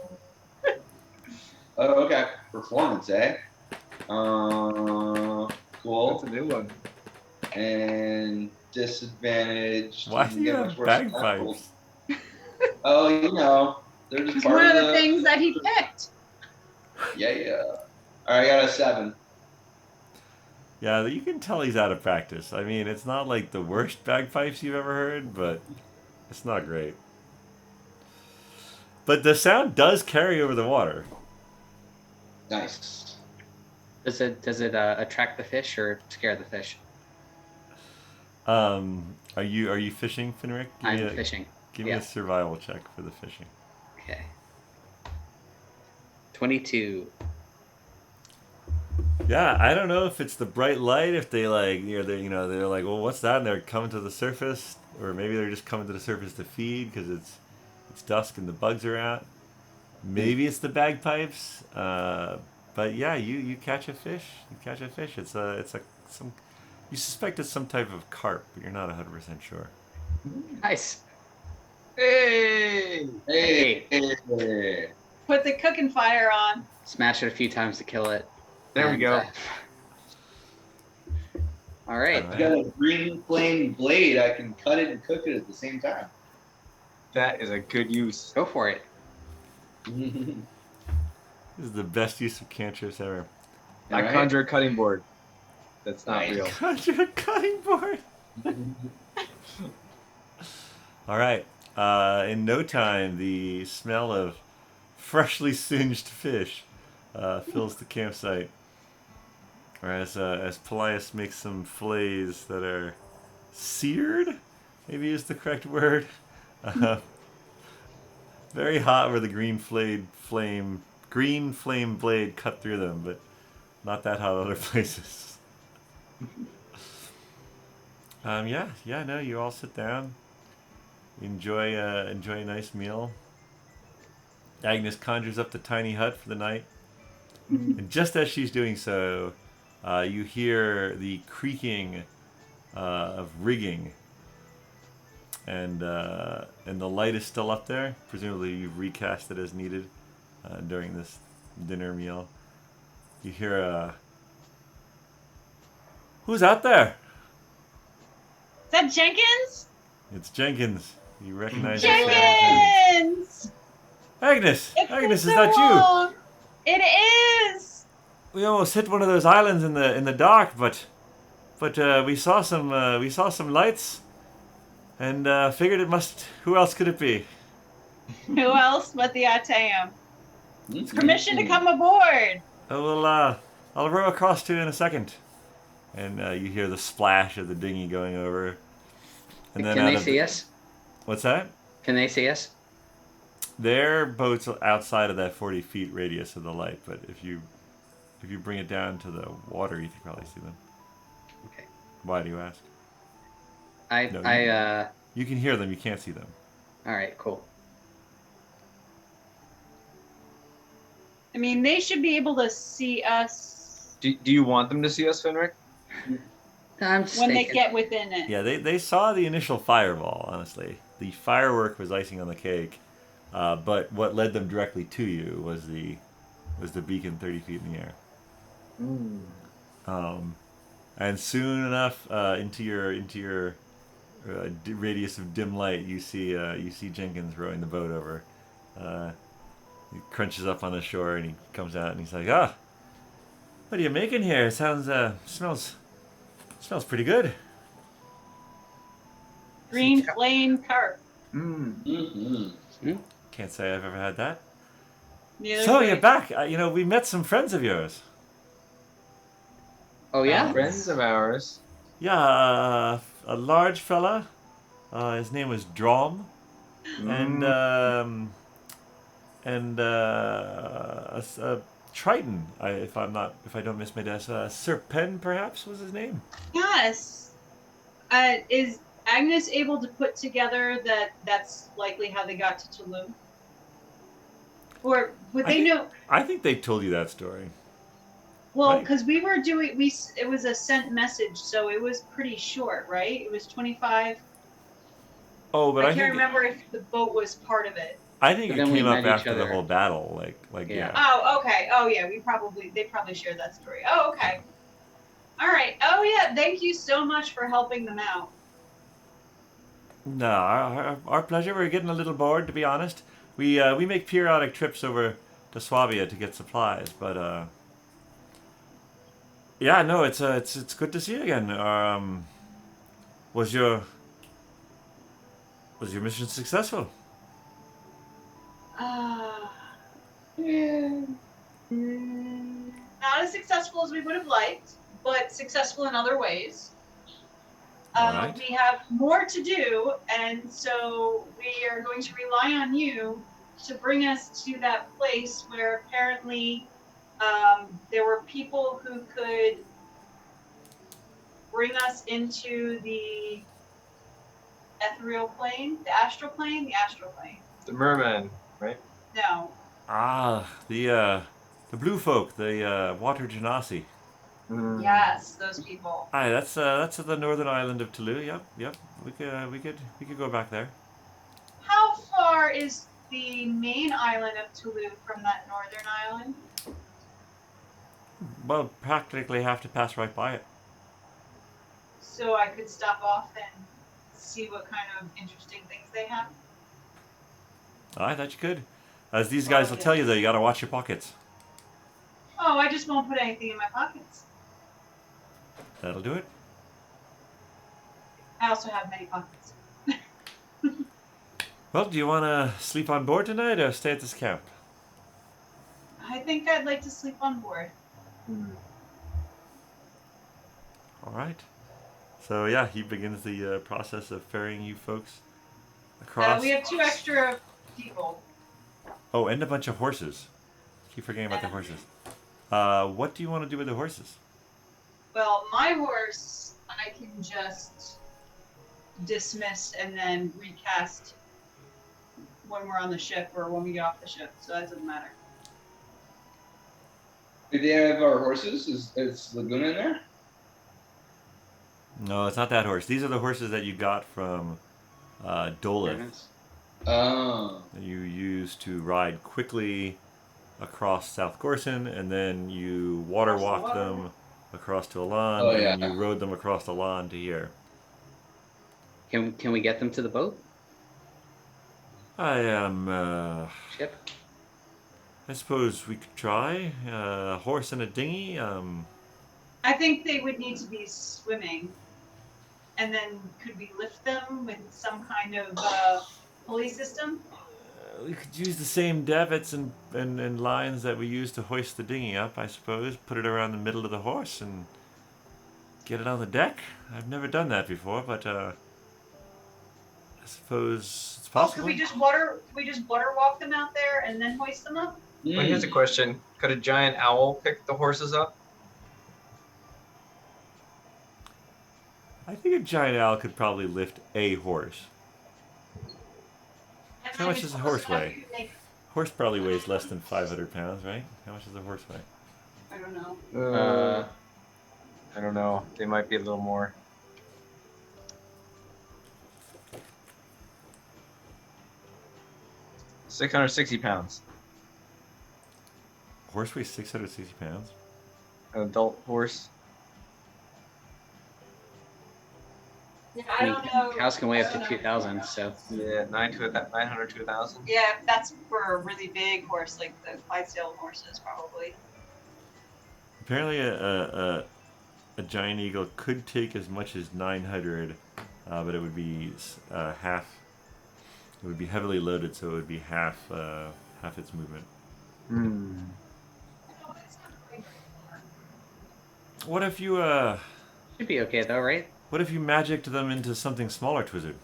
Oh, okay. Performance, eh? Cool. That's a new one. And disadvantage. Why do doesn't you get have much worse than that. bagpipes? Oh, you know, they're just It's part one of of the things that he picked. Yeah. All right, I got a 7. Yeah, you can tell he's out of practice. I mean, it's not like the worst bagpipes you've ever heard, but it's not great. But the sound does carry over the water. Nice. Does it attract the fish or scare the fish? Are you fishing, Finric? I'm fishing. Give me Yeah. a survival check for the fishing. Okay. 22. Yeah, I don't know if it's the bright light, if they like, they're like, well, what's that? And they're coming to the surface, or maybe they're just coming to the surface to feed because it's dusk and the bugs are out. Maybe it's the bagpipes, but yeah, you catch a fish. You catch a fish. You suspect it's some type of carp, but you're not 100% sure. Nice. Hey! Hey. Put the cooking fire on. Smash it a few times to kill it. There we And, go. All right. I got a green flame blade. I can cut it and cook it at the same time. That is a good use. Go for it. This is the best use of cantrips ever. I Alright. conjure a cutting board. That's not Nice. real. Conjure a cutting board. All right. In no time, the smell of freshly singed fish fills the campsite. Or as Paelias makes some fillets that are seared, maybe is the correct word. Very hot where the green flame blade cut through them, but not that hot other places. No, you all sit down, enjoy a nice meal. Agnes conjures up the tiny hut for the night, and just as she's doing so, you hear the creaking of rigging, and the light is still up there. Presumably, you've recast it as needed during this dinner meal. You hear Who's out there? Is that Jenkins? It's Jenkins. You recognize his sound. Jenkins! Agnes! It's Agnes, been is so that you? long. It is. We almost hit one of those islands in the dark, but we saw some lights, and figured it must. Who else could it be? Who else but the Ateum? Mhm. Permission to come aboard. Oh well, I'll row across to you in a second. And you hear the splash of the dinghy going over. And then Can out they of see us? What's that? Can they see us? Their boat's outside of that 40 feet radius of the light, but if you bring it down to the water, you can probably see them. Okay. Why do you ask? I You can hear them, you can't see them. all right, cool. I mean, they should be able to see us Do you want them to see us, Finric? I'm just when they thinking. get within it. Yeah, they saw the initial fireball, honestly. The firework was icing on the cake, but what led them directly to you was the beacon 30 feet in the air. And soon enough, into your radius of dim light, you see Jenkins rowing the boat over. He crunches up on the shore and he comes out and he's like, "Ah, what are you making here? It sounds smells pretty good." Green flame carp. Mm-hmm. Can't say I've ever had that. Neither So do you're we. back. We met some friends of yours. Oh yeah. Friends of ours. Yeah, a large fella. His name was Dromm, and a triton. If I don't miss my guess, Serpen perhaps was his name. Yes. Is Agnes able to put together that that's likely how they got to Tulum? Or would they know? I think they told you that story. Well, right. because we were doing, it was a sent message, so it was pretty short, right? It was 25. Oh, but I I can't think remember if the boat was part of it. I think But it then we came met up each after the other. whole battle. Like Yeah. Oh, okay. Oh, yeah. They probably shared that story. Oh, okay. All right. Oh, yeah. Thank you so much for helping them out. No, our pleasure. We're getting a little bored, to be honest. We make periodic trips over to Swabia to get supplies, but yeah, no, it's good to see you again. Was your mission successful? Not as successful as we would have liked, but successful in other ways. All right. We have more to do, and so we are going to rely on you to bring us to that place where apparently there were people who could bring us into the ethereal plane, the astral plane, The merman, right? No, Ah, the blue folk, the water genasi. yes, those people. Aye, that's at the northern island of Tulu. Yep. We could go back there. How far is the main island of Tulu from that northern island? Well, practically have to pass right by it. So I could stop off and see what kind of interesting things they have. I thought you could. As these guys will tell you, though, you gotta watch your pockets. Oh, I just won't put anything in my pockets. That'll do it. I also have many pockets. Well, do you want to sleep on board tonight or stay at this camp? I think I'd like to sleep on board. All right. So yeah, he begins the process of ferrying you folks across. We have 2 extra people. Oh, and a bunch of horses. Keep forgetting about the horses. What do you want to do with the horses? Well, my horse, I can just dismiss and then recast when we're on the ship or when we get off the ship, so that doesn't matter. Do they have our horses? Is Laguna in there? No, it's not that horse. These are the horses that you got from Dolith. Oh. That you used to ride quickly across South Gorson, and then you water walk them across to Alland, Oh, and then yeah. you rode them across Alland to here. Can we get them to the boat? I am. Ship? I suppose we could try a horse and a dinghy. I think they would need to be swimming. And then could we lift them with some kind of pulley system? We could use the same davits and lines that we used to hoist the dinghy up, I suppose. Put it around the middle of the horse and get it on the deck. I've never done that before, but I suppose it's Oh, possible. could we just water walk them out there and then hoist them up? Well, here's a question: could a giant owl pick the horses up? I think a giant owl could probably lift a horse. How much does a horse weigh? Horse probably weighs less than 500 pounds, right? How much does a horse weigh? I don't know. I don't know. They might be a little more. £660. Horse weighs 660 pounds. An adult horse. Yeah, I mean, cows can weigh up to 2,000, so. Yeah, 900 to 1,000. Yeah, that's for a really big horse, like the Clydesdale horses, probably. Apparently, a giant eagle could take as much as 900, but it would be half. It would be heavily loaded, so it would be half its movement. Hmm. What if you Should be okay though, right? What if you magicked them into something smaller, Twizzard?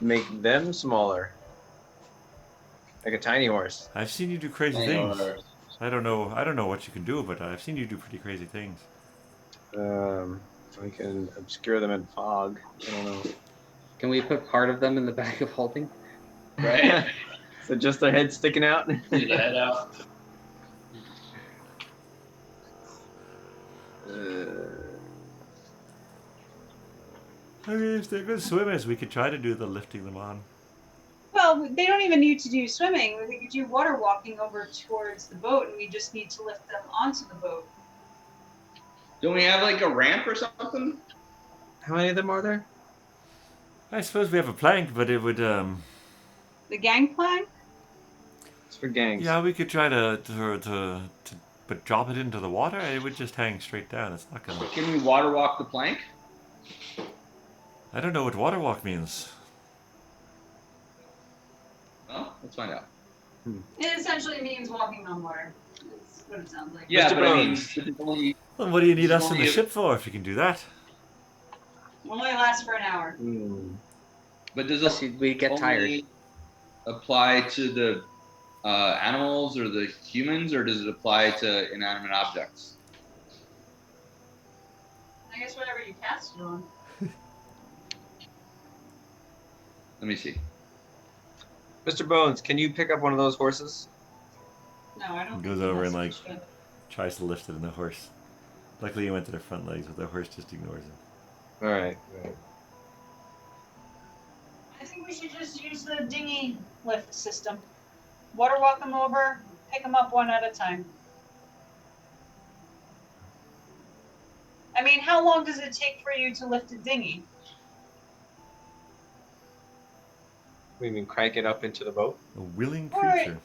Make them smaller. Like a tiny horse. I've seen you do crazy things. I don't know what you can do, but I've seen you do pretty crazy things. We can obscure them in fog. I don't know. Can we put part of them in the bag of holding? Right? So just their head sticking out? Get the head out. I mean, if they're good swimmers, we could try to do the lifting them on. Well, they don't even need to do swimming. We could do water walking over towards the boat, and we just need to lift them onto the boat. Don't we have like a ramp or something? How many of them are there? I suppose we have a plank, but it would The gangplank? It's for gangs. Yeah, we could try to but drop it into the water. It would just hang straight down. It's not gonna. Can we water walk the plank? I don't know what water walk means. Well, let's find out. It essentially means walking on water. That's what it sounds like. Yeah, Mr. but I mean, Bones. it's only, Well, what do you need us in the Only- ship for if you can do that? Only lasts for an hour. but does Unless it we get tired. only apply to the animals or the humans, or does it apply to inanimate objects? I guess whatever you cast it on. Let me see. Mr. Bones, can you pick up one of those horses? No, I don't. Goes think over that's and, like, sufficient. Tries to lift it, and the horse. Luckily, he went to the front legs, but the horse just ignores him. Alright. I think we should just use the dinghy lift system. Water walk them over, pick them up one at a time. I mean, how long does it take for you to lift a dinghy? We mean crank it up into the boat? A willing Alright. creature.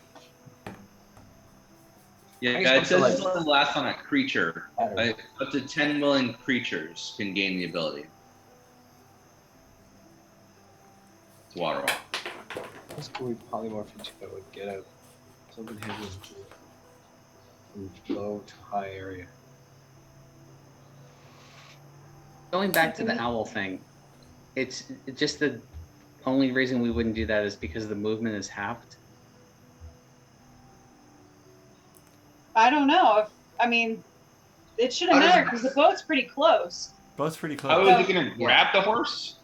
Yeah, I it just says want it's to, on the last on a creature. I don't know. Up to 10 willing creatures can gain the ability. It's water walk. What's cool polymorph into that would get out something heavy from low to high area? Going back to the owl thing, it's just the only reason we wouldn't do that is because the movement is halved. I don't know. I mean, it shouldn't How does- matter because the boat's pretty close. Both pretty How close. is it going to grab the horse?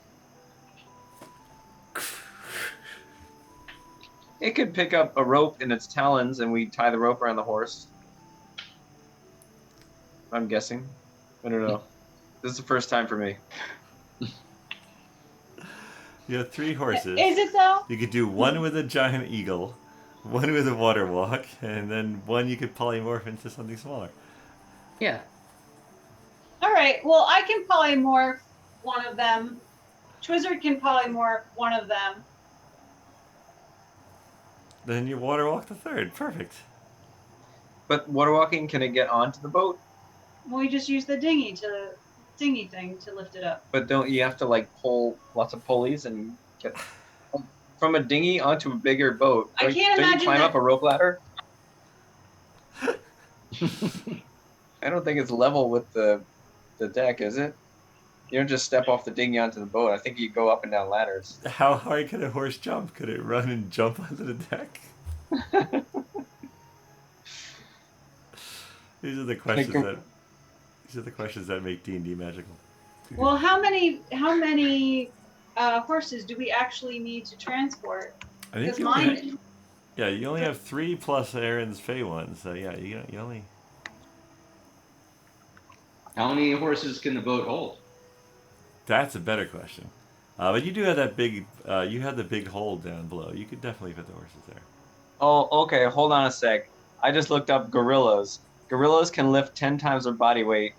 It could pick up a rope in its talons and we tie the rope around the horse. I'm guessing. I don't know. This is the first time for me. You have 3 horses. Is it though? You could do one with a giant eagle, one with a water walk, and then one you could polymorph into something smaller. Yeah. All right. Well, I can polymorph one of them. Twizzard can polymorph one of them. Then you water walk the third. Perfect. But water walking, can it get onto the boat? We just use the dinghy thing to lift it up. But don't you have to like pull lots of pulleys and get from a dinghy onto a bigger boat? I can't don't you imagine climb that- up a rope ladder? I don't think it's level with the deck, is it? You don't just step off the dinghy onto the boat. I think you go up and down ladders. How high could a horse jump? Could it run and jump onto the deck? These are the questions that make D&D magical. Well, how many horses do we actually need to transport? I think Because you only mine. you only have 3 plus Erin's Fey one, so yeah, you only. How many horses can the boat hold? That's a better question. But you do have that big. You have the big hole down below. You could definitely fit the horses there. Oh, okay. Hold on a sec. I just looked up gorillas. Gorillas can lift 10 times their body weight.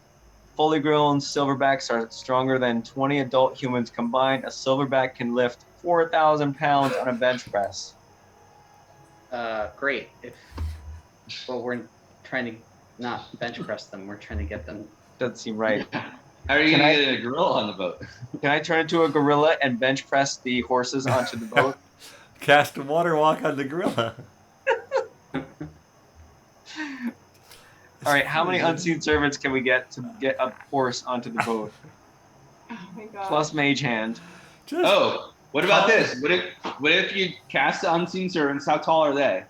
Fully grown silverbacks are stronger than 20 adult humans combined. A silverback can lift 4,000 pounds on a bench press. Great. Well, we're trying to not bench press them. We're trying to get them. Doesn't seem right. How are you going to get a gorilla on the boat? Can I turn into a gorilla and bench press the horses onto the boat? Cast a water walk on the gorilla. All right, how many unseen servants can we get to get a horse onto the boat? Oh my god. Plus mage hand. Just Oh, what about this? What if you cast the unseen servants? How tall are they?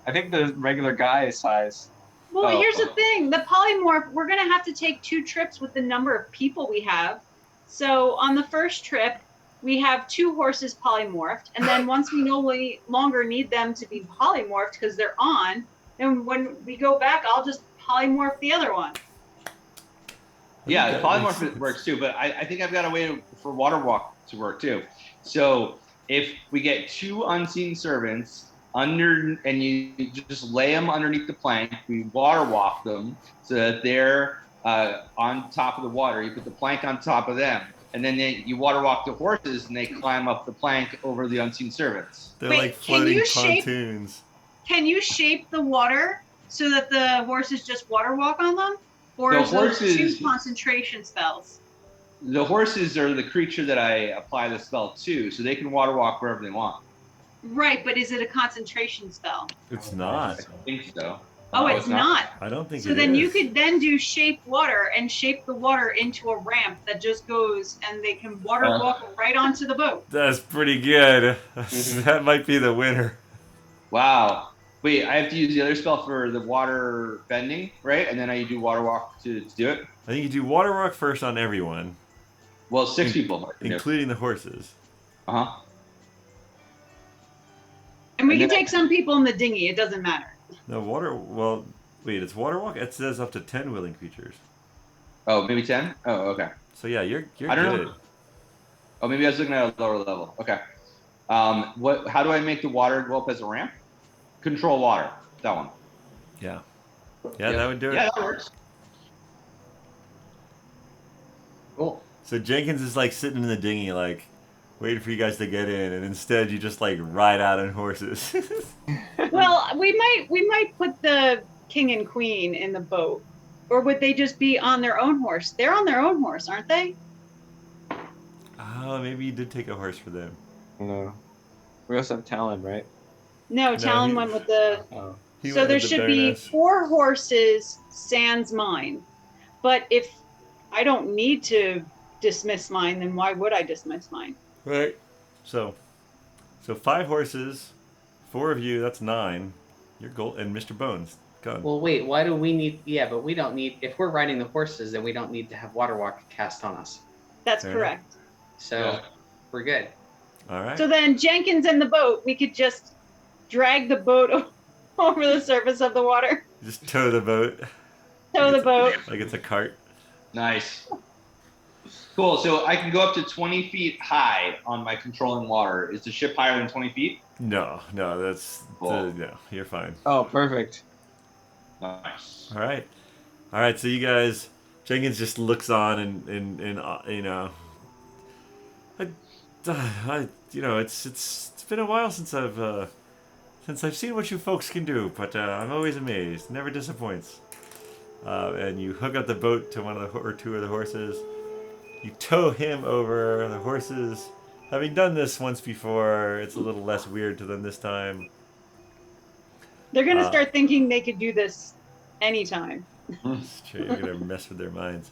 I think the regular guy size. Well, Oh. here's the thing. The polymorph, we're going to have to take 2 trips with the number of people we have. So on the first trip, we have 2 horses polymorphed. And then once we no longer need them to be polymorphed because they're on, then when we go back, I'll just polymorph the other one. Yeah, the That makes polymorph sense. works too, but I think I've got a way for water walk to work too. So if we get 2 unseen servants and you just lay them underneath the plank, we water walk them so that they're on top of the water. You put the plank on top of them, and then you water walk the horses, and they climb up the plank over the unseen servants. They're Wait, like can floating you shape- pontoons. Can you shape the water so that the horses just water walk on them? Or The is those horses- 2 concentration spells? The horses are the creature that I apply the spell to, so they can water walk wherever they want. Right, but is it a concentration spell? It's I not. think so. Oh, No, it's not. I don't think So it then is. you could then do shape water and shape the water into a ramp that just goes and they can water walk right onto the boat. That's pretty good. That might be the winner. Wow. Wait, I have to use the other spell for the water bending, right? And then I do water walk to do it? I think you do water walk first on everyone, Well, 6 people. including the horses. Uh-huh. And we And can then- take some people in the dinghy, it doesn't matter. No water. Well, wait. It's water walk. It says up to 10 willing creatures. Oh, maybe 10? Oh, okay. So yeah, you're I don't good. know. Oh, maybe I was looking at a lower level. Okay. How do I make the water go up as a ramp? Control water. That one. Yeah. Yeah, that would do it. Yeah, that works. Cool. So Jenkins is like sitting in the dinghy, like waiting for you guys to get in, and instead you just like ride out on horses. Well, we might put the king and queen in the boat. Or would they just be on their own horse? They're on their own horse, aren't they? Oh, maybe you did take a horse for them. No. We also have Talon, right? No, Talon he- went with the Oh. He so went there with the should be Baroness. 4 horses sans mine. But if I don't need to dismiss mine, then why would I dismiss mine? Right. So 5 horses, 4 of you. That's 9. You're gold, and Mr. Bones gone. Well, wait. Why do we need? Yeah, but we don't need. If we're riding the horses, then we don't need to have water walk cast on us. That's Fair correct. So Yeah. we're good. All right. So then Jenkins and the boat, we could just drag the boat over the surface of the water, Just tow the boat tow the boat. like it's a cart. Nice. Cool. So I can go up to 20 feet high on my controlling water. Is the ship higher than 20 feet? No, that's Cool. no. You're fine. Oh, perfect. Nice. All right. All right, so you guys, Jenkins just looks on and you know, it's been a while since I've seen what you folks can do, but I'm always amazed. Never disappoints. And you hook up the boat to one of the or two of the horses. You tow him over. The horses, having done this once before, it's a little less weird to them this time. They're gonna start thinking they could do this anytime. It's true. You're gonna mess with their minds.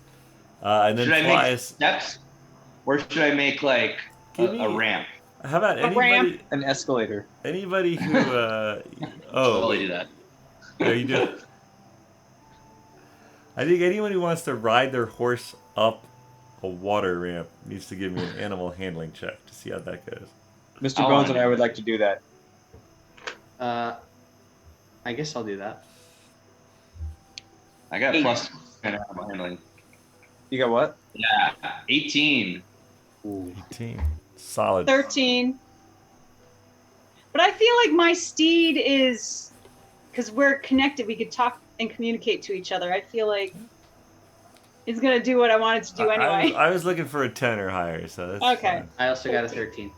And then Should I make Paelias. steps, or should I make like a ramp? How about A ramp. anybody? An escalator. Anybody who Totally do that. there you do. I think anyone who wants to ride their horse up a water ramp needs to give me an animal handling check to see how that goes. Mr. I Bones wanna and I would like to do that. I guess I'll do that. I got plus in animal handling. You got what? Yeah, 18. 18. Solid. 13. But I feel like my steed is, because we're connected, we could talk and communicate to each other. I feel like it's going to do what I want it to do anyway. I was looking for a 10 or higher, so that's Okay. fine. I also got a 13.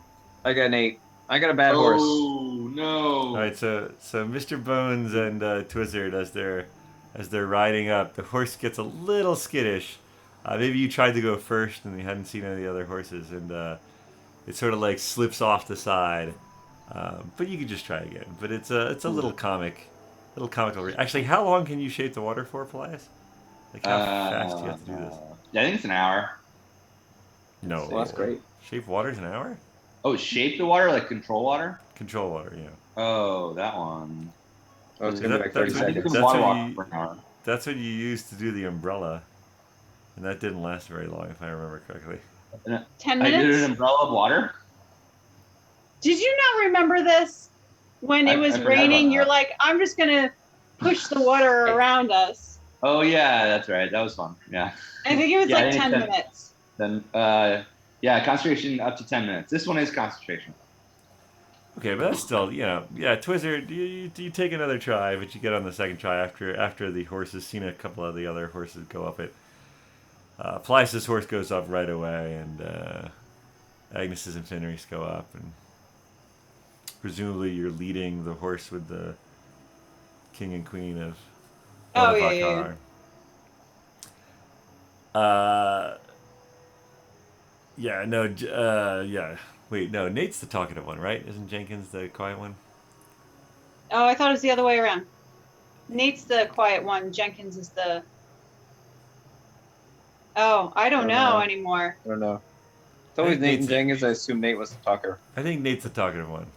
I got an 8. I got a bad horse. Oh no! All right, so Mr. Bones and Twizzard, as they're riding up, the horse gets a little skittish. Maybe you tried to go first and you hadn't seen any of the other horses, and it sort of like slips off the side. But you could just try again. But it's a little comical. Actually, how long can you shape the water for, Paelias? Like how fast do you have to do this? I think it's an hour. No. Well, that's great. Shape water's an hour? Oh, shape the water, like control water? Control water, yeah. Oh, that one. Oh, it's gonna be like 30 That's what you- seconds. that's water what walk you- for an hour. That's what you used to do the umbrella. And that didn't last very long, if I remember correctly. 10 I did minutes? an umbrella of water. Did you not remember this? When it I was forgot raining, about you're that. like, I'm just going to push the water around us. Oh yeah, that's right. That was fun. Yeah. I think it was Yeah, I like think 10 that- minutes. Then yeah, concentration up to 10 minutes. This one is concentration. Okay, but that's still, yeah, Twizzard, you take another try, but you get on the second try after the horse has seen a couple of the other horses go up it. Paelias' horse goes up right away, and Agnes's and Finric's go up, and presumably you're leading the horse with the king and queen of Oh, yeah. Yeah. Wait, no, Nate's the talkative one, right? Isn't Jenkins the quiet one? Oh, I thought it was the other way around. Nate's the quiet one. Jenkins is the... Oh, I don't know anymore. I don't know. It's always think Nate and Nate's- Jenkins. I assume Nate was the talker. I think Nate's the talkative one.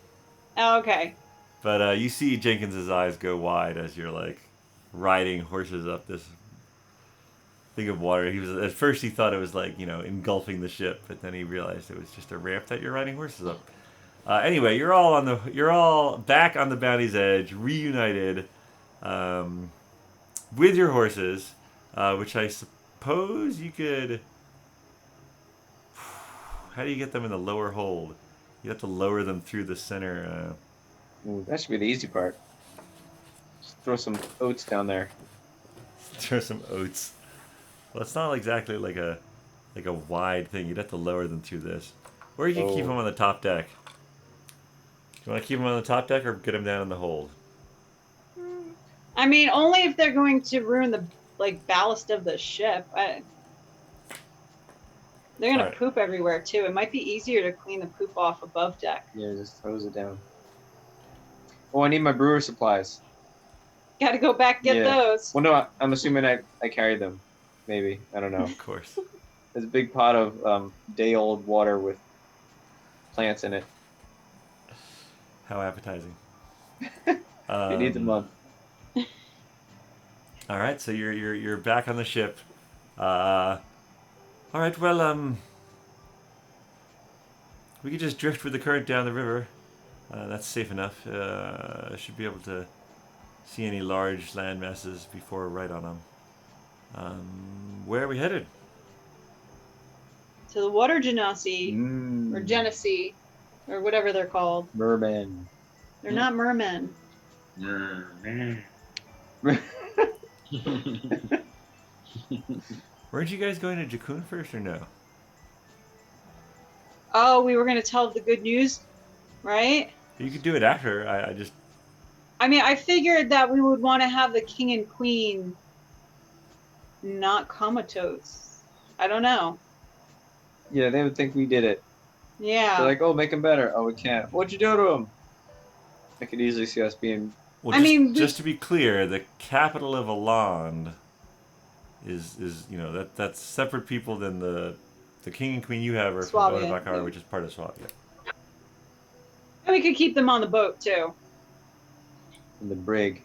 Oh, okay. But you see Jenkins's eyes go wide as you're like riding horses up this thing of water. He was at first he thought it was like engulfing the ship, but then he realized it was just a ramp that you're riding horses up. Anyway, you're all back on the Bounty's edge, reunited, with your horses, which I suppose you could. How do you get them in the lower hold? You have to lower them through the center. Ooh, that should be the easy part. Just throw some oats down there. Throw some oats. Well, it's not exactly like a wide thing. You'd have to lower them through this, or you can keep them on the top deck. Do you want to keep them on the top deck or get them down in the hold? I mean, only if they're going to ruin the ballast of the ship. They're going to Alright. poop everywhere, too. It might be easier to clean the poop off above deck. Yeah, just hose it down. Oh, I need my brewer supplies. Got to go back get Yeah. those. Well, no, I'm assuming I carried them. Maybe. I don't know. Of course. There's a big pot of day-old water with plants in it. How appetizing. It needs a month. All right, so you're back on the ship. All right, well, we could just drift with the current down the river. That's safe enough. Should be able to see any large land masses before we're right on them. Where are we headed? To the water genasi, or Mm, genesee, or whatever they're called. merman. They're not mermen. Weren't you guys going to Jakun first or no? Oh, we were going to tell the good news, right? You could do it after. I mean, I figured that we would want to have the king and queen not comatose. I don't know. Yeah, they would think we did it. Yeah. They're like, oh, make him better. Oh, we can't. What'd you do to him? I could easily see us being. Well, I mean, just to be clear, the capital of Alland is that's separate people than the king and queen you have are from Swabia, Bakar, yeah. which is part of Swabia. And we could keep them on the boat too. In the brig.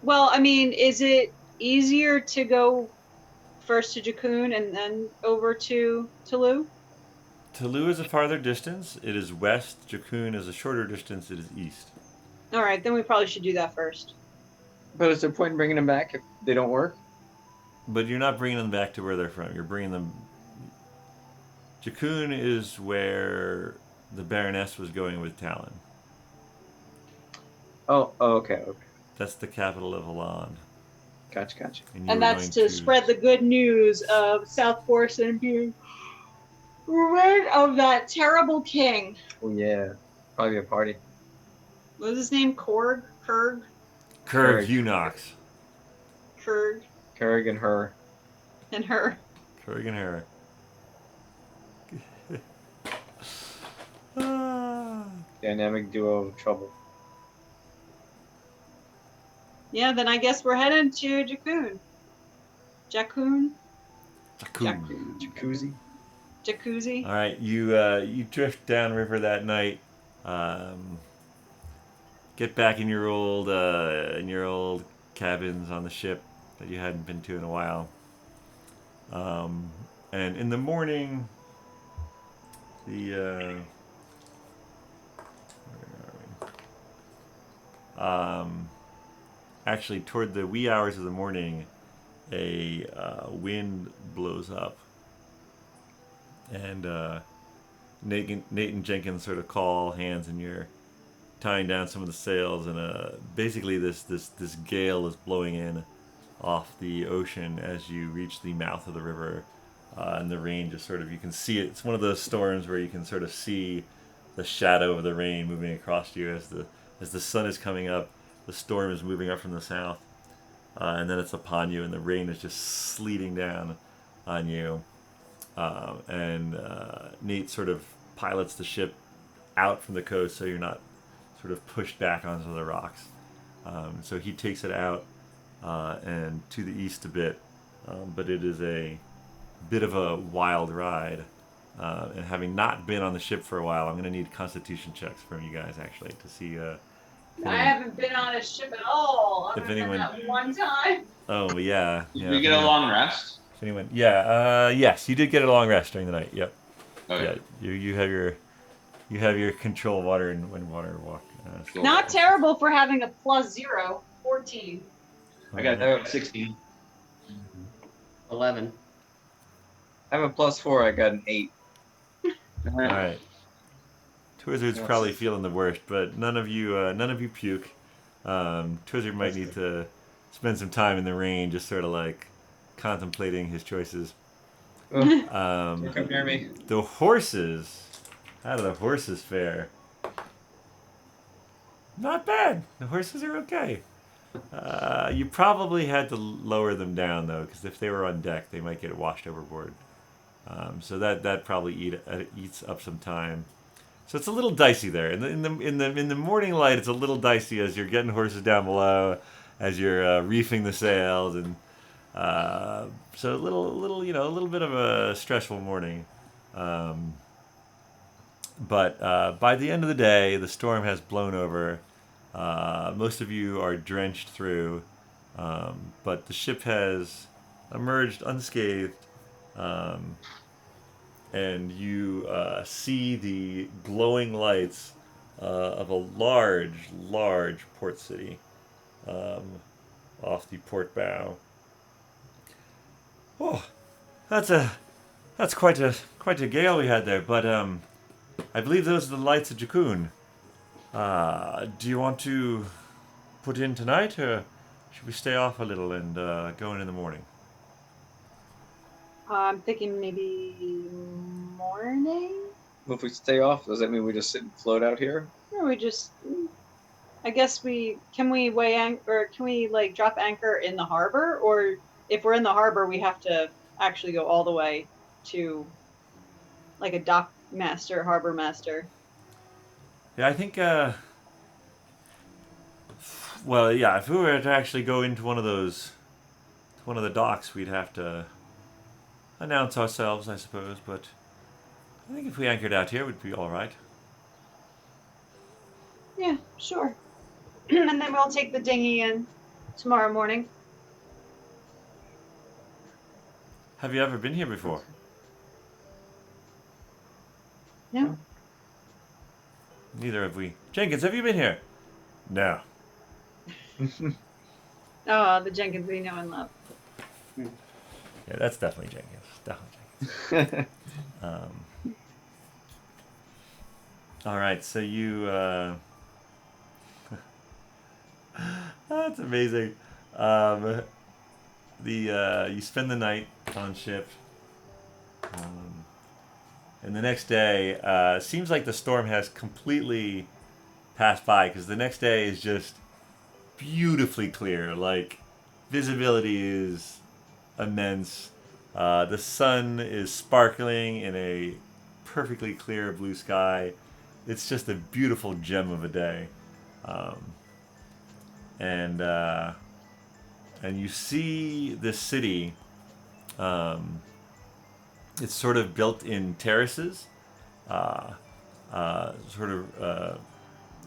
Well, I mean, is it easier to go first to Jakun and then over to Tulu? Tulu is a farther distance. It is west. Jakun is a shorter distance. It is east. All right, then we probably should do that first. But is there a point in bringing them back if they don't work? But you're not bringing them back to where they're from. You're bringing them. Jakun is where the Baroness was going with Talon. Oh, okay. That's the capital of Alland. Gotcha. you And were that's going to spread the good news of South Porson being rid of that terrible king. Oh, yeah. Probably a party. What was his name? Kurg? Kurg Hunox. Kurg Kerrig and her. and her. Kurg and her. Ah. Dynamic duo of trouble. Yeah, then I guess we're headed to Jakun. Jakun? Jakun. Jacuzzi. Jacuzzi? All right, you drift downriver that night. Get back in your old cabins on the ship that you hadn't been to in a while. And in the morning, where are we? Actually, toward the wee hours of the morning, a wind blows up, and Nate and Jenkins sort of call hands, and you're tying down some of the sails, and basically this gale is blowing in off the ocean as you reach the mouth of the river, and the rain just sort of, you can see it. It's one of those storms where you can sort of see the shadow of the rain moving across you as the sun is coming up. The storm is moving up from the south, and then it's upon you, and the rain is just sleeting down on you. And Nate sort of pilots the ship out from the coast so you're not sort of pushed back onto the rocks. So he takes it out and to the east a bit, but it is a bit of a wild ride. And having not been on the ship for a while, I'm going to need constitution checks from you guys actually to see. I haven't been on a ship at all. If Other than anyone- that one time. Oh yeah. Did we get a long rest? If anyone, yes, you did get a long rest during the night. Yep. Okay. Yeah, you have your control water and water walk. Cool. Not terrible for having a +0, 14. I got 16. 11. I have a +4. I got an 8. All right. Twizzard's probably feeling the worst, but none of you puke. Twizzard might need to spend some time in the rain, just sort of like contemplating his choices. Don't come near me. The horses. How do the horses fare? Not bad. The horses are okay. You probably had to lower them down though, because if they were on deck, they might get washed overboard. So that probably eats up some time. So it's a little dicey there. In the morning light, it's a little dicey as you're getting horses down below, as you're reefing the sails, and so a little bit of a stressful morning. But by the end of the day, the storm has blown over. Most of you are drenched through, but the ship has emerged unscathed. And you see the glowing lights of a large port city off the port bow. Oh, that's quite a gale we had there. But I believe those are the lights of Jakun. Do you want to put in tonight, or should we stay off a little and go in the morning? I'm thinking maybe morning. If we stay off, does that mean we just sit and float out here? Or we just, I guess can we weigh anchor, or can we like drop anchor in the harbor? Or if we're in the harbor, we have to actually go all the way to like a dock master, harbor master. Yeah, I think. Well, yeah. If we were to actually go into one of the docks, we'd have to announce ourselves, I suppose. But I think if we anchored out here, we'd be all right. Yeah, sure. And then we'll take the dinghy in tomorrow morning. Have you ever been here before? No. Neither have we. Jenkins, have you been here? No. Oh, the Jenkins we know and love. Yeah, that's definitely Jenkins. Definitely Jenkins. All right, so you. That's amazing. You spend the night on ship, and the next day seems like the storm has completely passed by because the next day is just beautifully clear. Like visibility is immense. The sun is sparkling in a perfectly clear blue sky. It's just a beautiful gem of a day. And you see this city. It's sort of built in terraces, sort of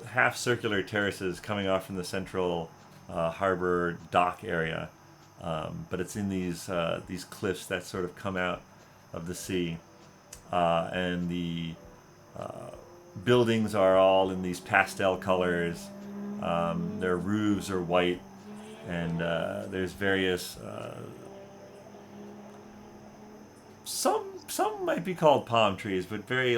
half circular terraces coming off from the central harbor dock area. But it's in these cliffs that sort of come out of the sea, and the buildings are all in these pastel colors. Their roofs are white, and there's various some might be called palm trees, but very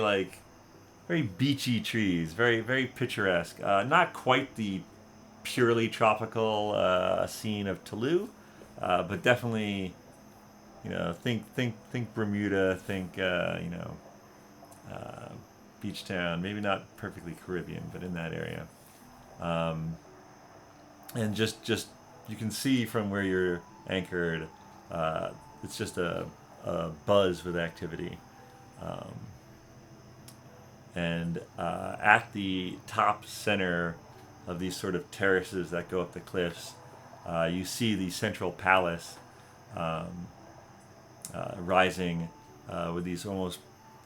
beachy trees, very picturesque. Not quite the purely tropical scene of Toulouse, but definitely, think Bermuda, think beach town. Maybe not perfectly Caribbean, but in that area. And just you can see from where you're anchored, it's just a buzz with activity. And at the top center of these sort of terraces that go up the cliffs, you see the central palace rising with these almost,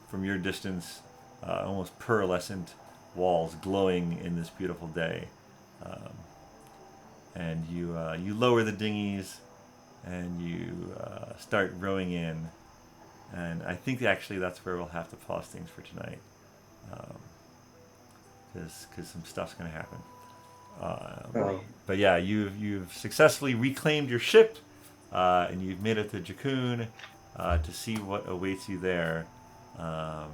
from your distance, almost pearlescent walls glowing in this beautiful day. And you lower the dinghies and you start rowing in. And I think actually that's where we'll have to pause things for tonight, because some stuff's going to happen. But yeah, you've successfully reclaimed your ship, and you've made it to Jakun to see what awaits you there. Yeah.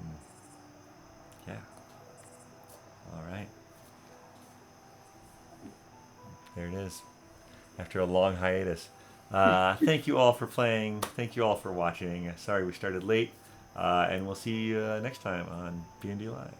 All right. There it is. After a long hiatus. Thank you all for playing. Thank you all for watching. Sorry we started late. And we'll see you next time on BND Live.